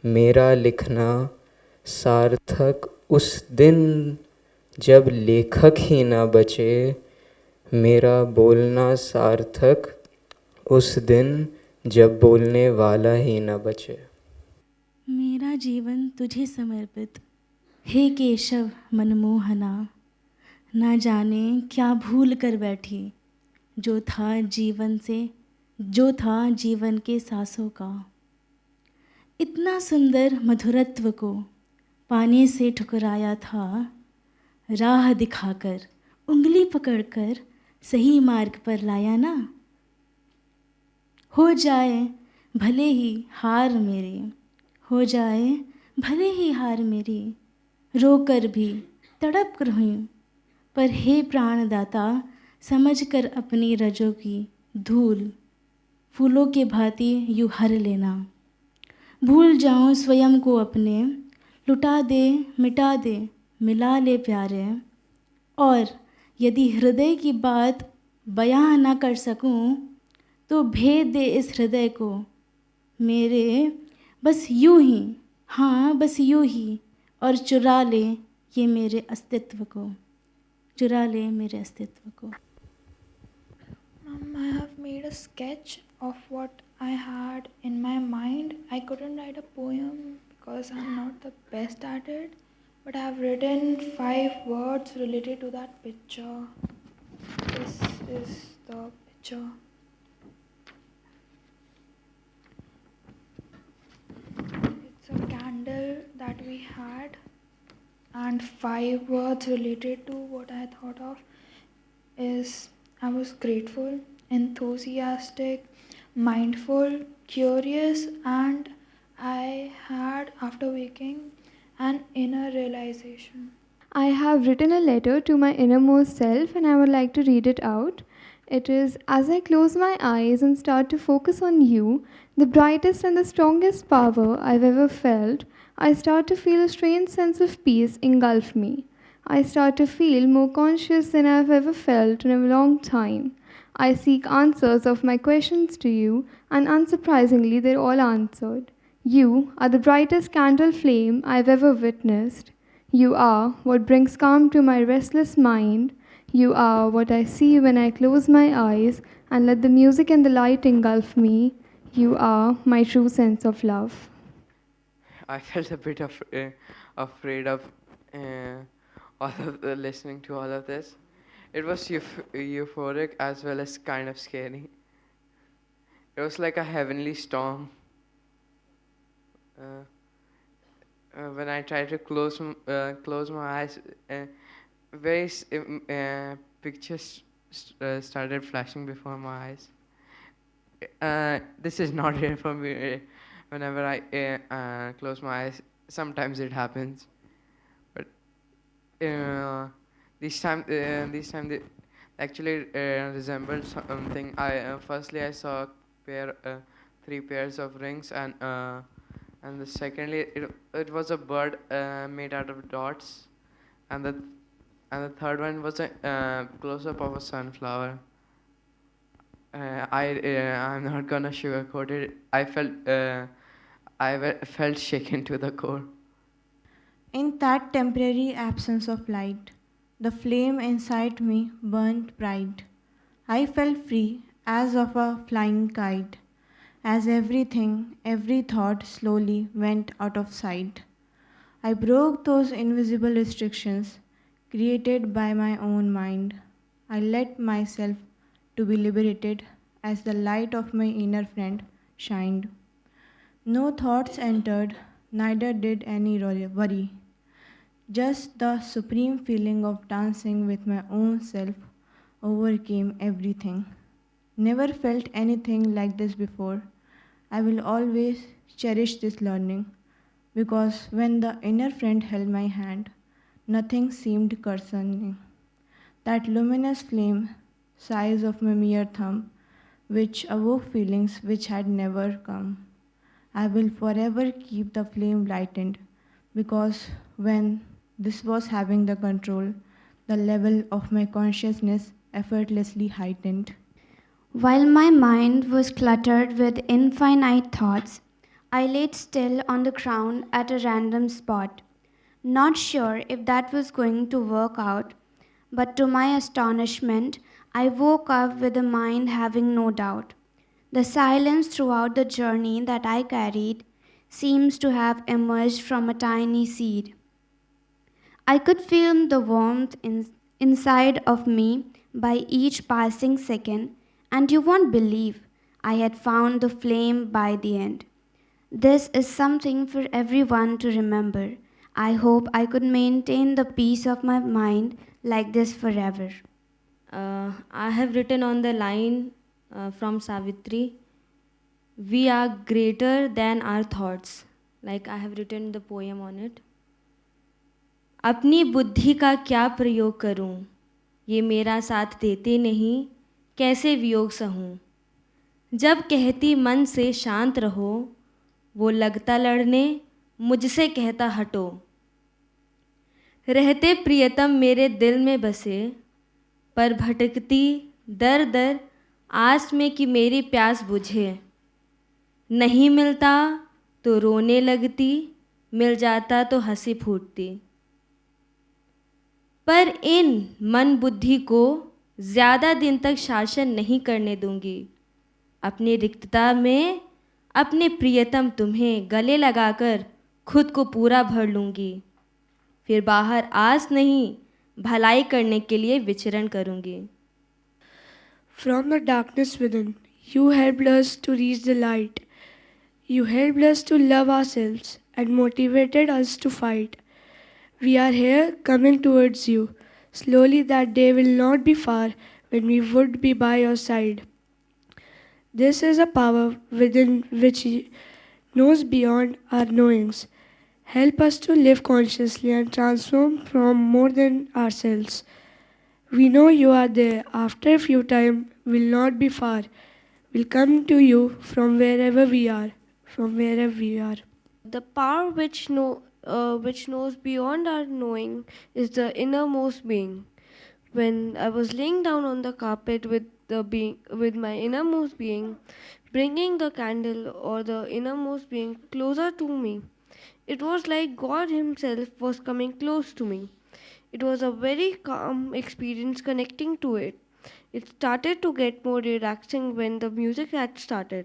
मेरा लिखना सार्थक उस दिन जब लेखक ही ना बचे। मेरा बोलना सार्थक उस दिन जब बोलने वाला ही ना बचे। मेरा जीवन तुझे समर्पित, हे केशव मनमोहना। ना जाने क्या भूल कर बैठी, जो था जीवन के सांसों का। इतना सुंदर मधुरत्व को पाने से ठुकराया था। राह दिखाकर, उंगली पकड़कर सही मार्ग पर लाया ना। हो जाए भले ही हार मेरी, हो जाए भले ही हार मेरी, रोकर भी तड़प कर हुई। पर हे प्राणदाता, समझ कर अपनी रजों की धूल फूलों के भांति यूँ हर लेना। भूल जाऊं स्वयं को अपने, लुटा दे मिटा दे मिला ले प्यारे। और यदि हृदय की बात बयां ना कर सकूं, तो भेद दे इस हृदय को मेरे, बस यूं ही, हाँ बस यूं ही। और चुरा ले ये मेरे अस्तित्व को, चुरा ले मेरे अस्तित्व को। I have made a sketch of what I had in my mind. I couldn't write a poem because I'm not the best at it, but I have written 5 words related to that picture. This is the picture. It's a candle that we had, and 5 words related to what I thought of is I was grateful, enthusiastic, mindful, curious, and I had, after waking, an inner realization. I have written a letter to my innermost self and I would like to read it out. It is as I close my eyes and start to focus on you, the brightest and the strongest power I've ever felt, I start to feel a strange sense of peace engulf me. I start to feel more conscious than I've ever felt in a long time. I seek answers of my questions to you, and unsurprisingly, they're all answered. You are the brightest candle flame I've ever witnessed. You are what brings calm to my restless mind. You are what I see when I close my eyes and let the music and the light engulf me. You are my true sense of love. I felt a bit afraid of uh, listening to all of this. It was euphoric as well as kind of scary. It was like a heavenly storm. When I tried to close my eyes, various pictures started flashing before my eyes. This is not rare for me. Whenever I close my eyes, sometimes it happens, but this time they actually resembled something. Firstly I saw three pairs of rings, and the secondly it was a bird made out of dots, and the third one was a close up of a sunflower. I'm not gonna sugarcoat it. I felt shaken to the core. In that temporary absence of light, the flame inside me burned bright. I felt free as of a flying kite, as everything, every thought slowly went out of sight. I broke those invisible restrictions created by my own mind. I let myself to be liberated as the light of my inner friend shined. No thoughts entered, neither did any worry. Just the supreme feeling of dancing with my own self overcame everything. Never felt anything like this before. I will always cherish this learning because when the inner friend held my hand, nothing seemed concerning. That luminous flame, size of my mere thumb, which awoke feelings which had never come. I will forever keep the flame lightened because when this was having the control, the level of my consciousness effortlessly heightened. While my mind was cluttered with infinite thoughts, I laid still on the ground at a random spot, not sure if that was going to work out, but to my astonishment, I woke up with a mind having no doubt. The silence throughout the journey that I carried seems to have emerged from a tiny seed. I could feel the warmth inside of me by each passing second, and you won't believe I had found the flame by the end. This is something for everyone to remember. I hope I could maintain the peace of my mind like this forever. I have written on the line from Savitri, we are greater than our thoughts. Like I have written the poem on it. अपनी बुद्धि का क्या प्रयोग करूं, ये मेरा साथ देते नहीं, कैसे वियोग सहूं. जब कहती मन से शांत रहो, वो लगता लड़ने, मुझसे कहता हटो. रहते प्रियतम मेरे दिल में बसे, पर भटकती दर दर आस में कि मेरी प्यास बुझे. नहीं मिलता तो रोने लगती, मिल जाता तो हंसी फूटती. पर इन मन बुद्धि को ज़्यादा दिन तक शासन नहीं करने दूंगी. अपनी रिक्तता में अपने प्रियतम तुम्हें गले लगाकर खुद को पूरा भर लूँगी. फिर बाहर आस नहीं, भलाई करने के लिए विचरण करूँगी. From the darkness within, you helped us to reach the light. You helped us to love ourselves and motivated us to fight. We are here coming towards you. Slowly that day will not be far when we would be by your side. This is a power within which knows beyond our knowings. Help us to live consciously and transform from more than ourselves. We know you are there. After a few time, will not be far. Will come to you from wherever we are. From wherever we are. The power which knows beyond our knowing is the innermost being. When I was laying down on the carpet with my innermost being, bringing the candle or the innermost being closer to me, it was like God Himself was coming close to me. It was a very calm experience connecting to it. It started to get more relaxing when the music had started.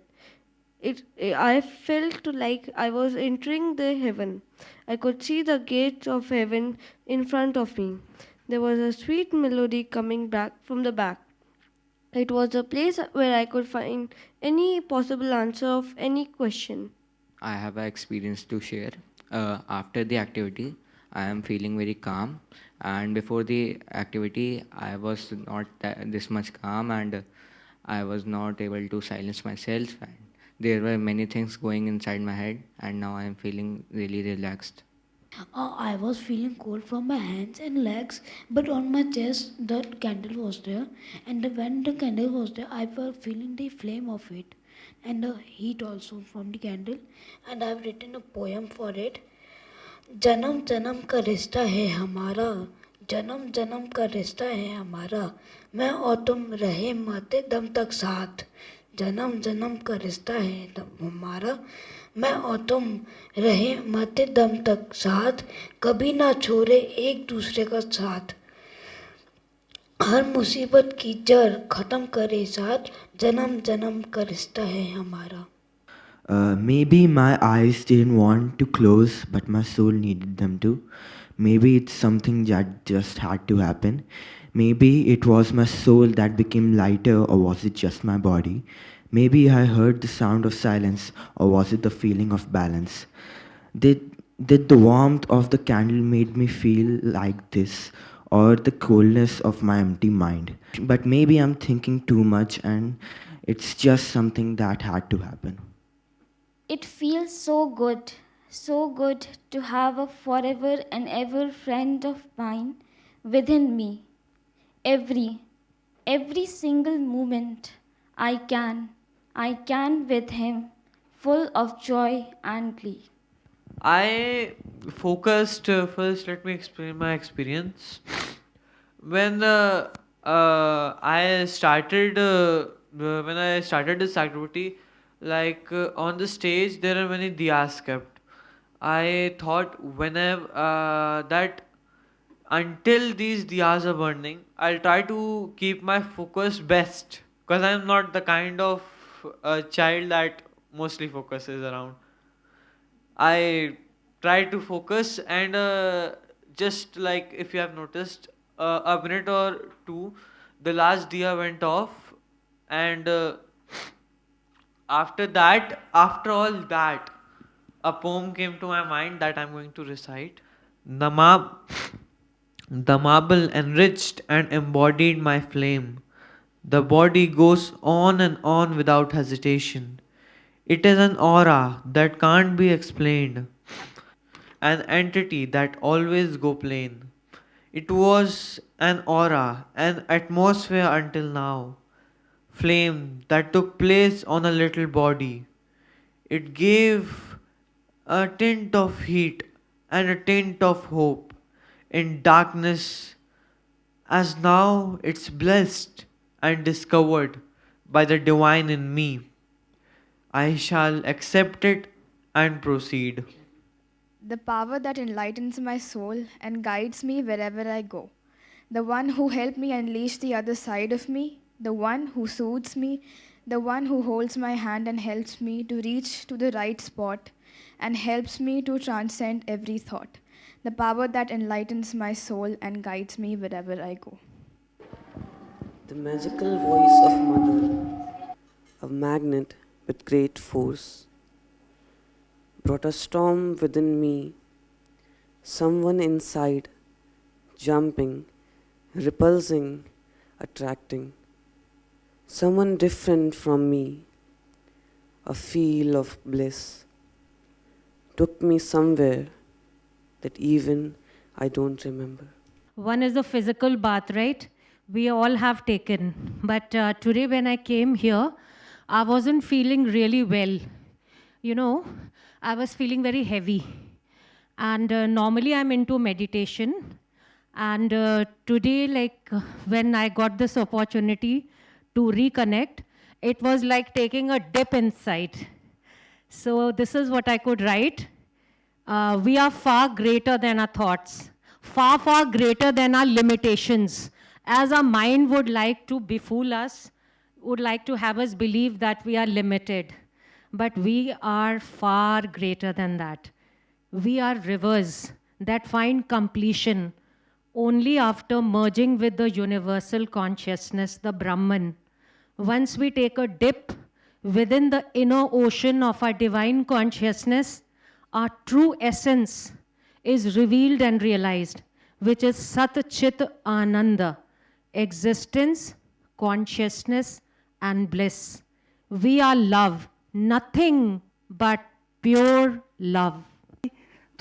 I felt like I was entering the heaven. I could see the gates of heaven in front of me. There was a sweet melody coming back from the back. It was a place where I could find any possible answer of any question. I have an experience to share. After the activity, I am feeling very calm, and before the activity, I was not this much calm, and I was not able to silence myself. And there were many things going inside my head, and now I am feeling really relaxed. I was feeling cold from my hands and legs, but on my chest the candle was there. And when the candle was there, I was feeling the flame of it and the heat also from the candle. And I've written a poem for it. जन्म जन्म का रिश्ता है हमारा, जन्म जन्म का रिश्ता है हमारा, मैं और तुम रहे मरते दम तक साथ. जन्म जन्म का रिश्ता है हमारा, मैं और तुम रहे मरते दम तक साथ, कभी ना छोड़े एक दूसरे का साथ. हर मुसीबत की जड़ खत्म करे साथ, जन्म जन्म का रिश्ता है हमारा. Maybe my eyes didn't want to close, but my soul needed them to. Maybe it's something that just had to happen. Maybe it was my soul that became lighter, or was it just my body? Maybe I heard the sound of silence, or was it the feeling of balance? Did the warmth of the candle made me feel like this, or the coolness of my empty mind? But maybe I'm thinking too much, and it's just something that had to happen. It feels so good to have a forever and ever friend of mine within me. Every single moment I can with him, full of joy and glee. I focused first. Let me explain my experience. When when I started this activity, on the stage there are many diyas kept. I thought whenever that until these diyas are burning, I'll try to keep my focus best, because I'm not the kind of child that mostly focuses around. I try to focus, and just like if you have noticed, a minute or two, the last diya went off, and after all that, a poem came to my mind that I'm going to recite. The, the marble enriched and embodied my flame. The body goes on and on without hesitation. It is an aura that can't be explained, an entity that always go plain. It was an aura, an atmosphere until now, flame that took place on a little body. It gave a tint of heat and a tint of hope in darkness, as now it's blessed and discovered by the divine in me. I shall accept it and proceed. The power that enlightens my soul and guides me wherever I go. The one who helped me unleash the other side of me. The one who soothes me. The one who holds my hand and helps me to reach to the right spot and helps me to transcend every thought. The power that enlightens my soul and guides me wherever I go. The magical voice of Mother, a magnet with great force, brought a storm within me, someone inside, jumping, repulsing, attracting, someone different from me, a feel of bliss, took me somewhere that even I don't remember. One is the physical bath, right? we all have taken. But today when I came here, I wasn't feeling really well. You know, I was feeling very heavy. And normally I'm into meditation. And today, when I got this opportunity to reconnect, it was like taking a dip inside. So this is what I could write. We are far greater than our thoughts, far, far greater than our limitations. As our mind would like to befool us, would like to have us believe that we are limited. But we are far greater than that. We are rivers that find completion only after merging with the universal consciousness, the Brahman. Once we take a dip within the inner ocean of our divine consciousness, our true essence is revealed and realized, which is Sat Chit Ananda, existence, consciousness, and bliss. We are love, nothing but pure love.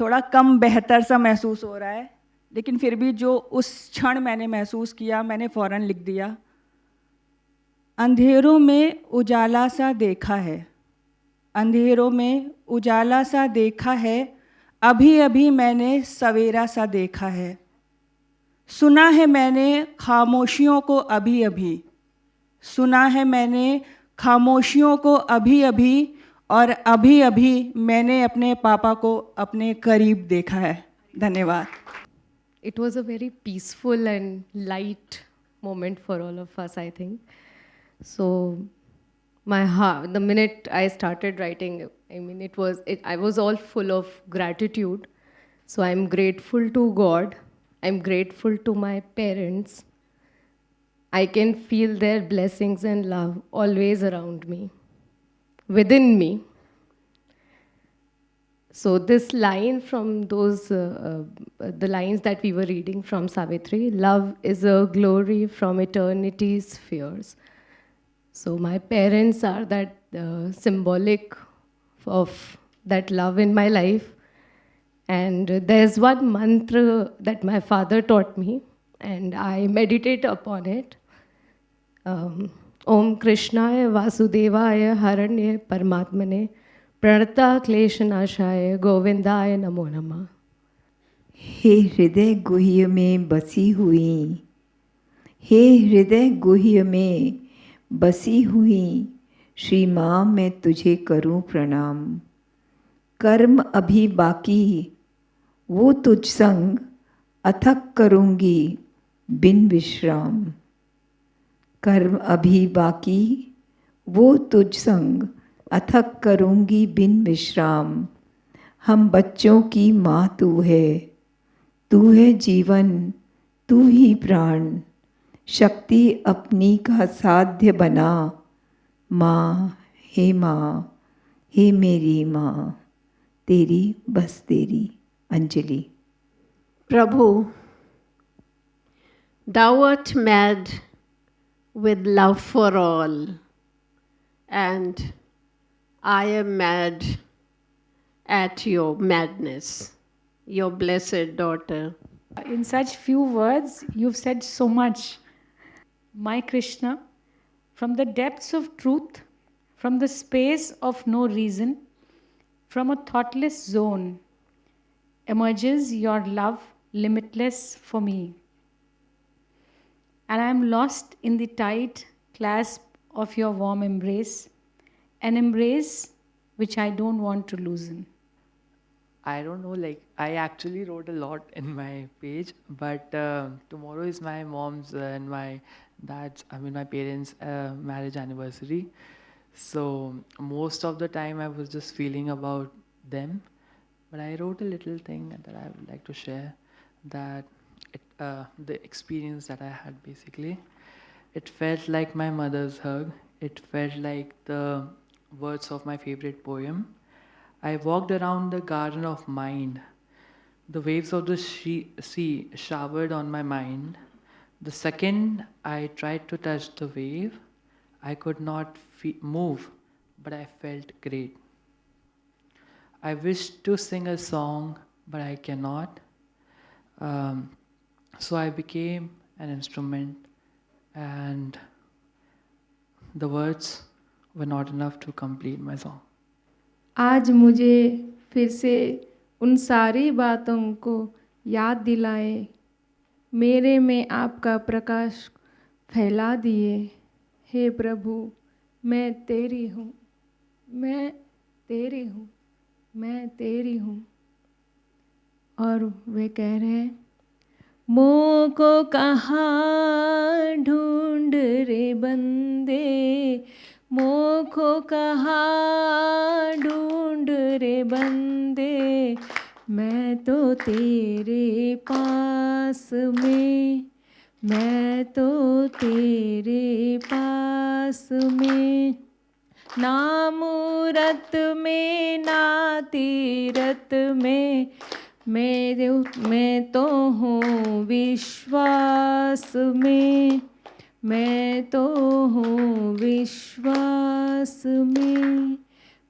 थोड़ा कम बेहतर सा महसूस हो रहा है, लेकिन फिर भी जो उस क्षण मैंने महसूस किया, मैंने फ़ौरन लिख दिया। अंधेरों में उजाला सा देखा है, अंधेरों में उजाला सा देखा है, अभी अभी मैंने सवेरा सा देखा है। सुना है मैंने खामोशियों को अभी अभी, सुना है मैंने खामोशियों को अभी अभी, और अभी अभी मैंने अपने पापा को अपने करीब देखा है। धन्यवाद। It was a very peaceful and light moment for all of us, I think. So my heart, the minute I started writing, I mean, I was all full of gratitude. So I'm grateful to God. I'm grateful to my parents. I can feel their blessings and love always around me, within me. So this line from the lines that we were reading from Savitri, love is a glory from eternity's fears. So my parents are that symbolic of that love in my life. And there's one mantra that my father taught me, and I meditate upon it. Om Krishnaya Vasudevaya Haranye Paramatmane Pranata Kleshanashaya Govindaya Namo Namah. हे हृदय गुह्य में बसी हुई, हे हृदय गुह्य में बसी हुई, श्री माँ मैं तुझे करूं प्रणाम। कर्म अभी बाकी वो तुझ संग अथक करूंगी बिन विश्राम। कर्म अभी बाकी वो तुझ संग अथक करूंगी बिन विश्राम। हम बच्चों की माँ तू है जीवन, तू ही प्राण, शक्ति अपनी का साध्य बना। माँ, हे मेरी माँ, तेरी बस तेरी। Anjali. Prabhu, thou art mad with love for all, and I am mad at your madness, your blessed daughter. In such few words, you've said so much. My Krishna, from the depths of truth, from the space of no reason, from a thoughtless zone, emerges your love limitless for me. And I am lost in the tight clasp of your warm embrace, an embrace which I don't want to loosen. I don't know, I actually wrote a lot in my page, but tomorrow is my mom's and my dad's, my parents' marriage anniversary. So most of the time I was just feeling about them. But I wrote a little thing that I would like to share, that the experience that I had basically. It felt like my mother's hug. It felt like the words of my favorite poem. I walked around the garden of mind. The waves of the sea showered on my mind. The second I tried to touch the wave, I could not move, but I felt great. I wish to sing a song, but I cannot. So I became an instrument and the words were not enough to complete my song. आज मुझे फिर से उन सारी बातों को याद दिलाए, मेरे में आपका प्रकाश फैला दिए। हे प्रभु, मैं तेरी हूँ, मैं तेरी हूँ, मैं तेरी हूँ। और वे कह रहे हैं, मोह को कहाँ ढूंढ रे बंदे, मोह को कहाँ ढूंढ रे बंदे, मैं तो तेरे पास में, मैं तो तेरे पास में, ना मूरत में ना तीरथ में, मैं तो हूँ विश्वास में, मैं तो हूँ विश्वास में,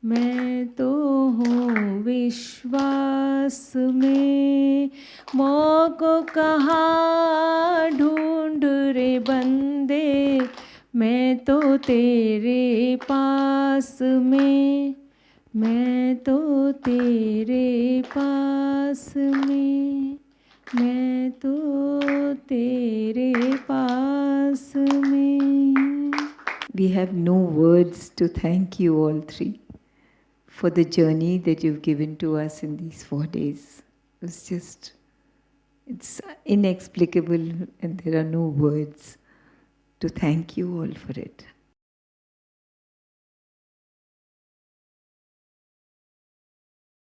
मैं तो हूँ विश्वास में। मोह को कहाँ ढूंढ रे बंदे, मैं तो तेरे पास में, मैं तो तेरे पास में, मैं तो तेरे पास में। We have no words to thank you all three for the journey that you've given to us in these 4 days. It's inexplicable, and there are no words to thank you all for it.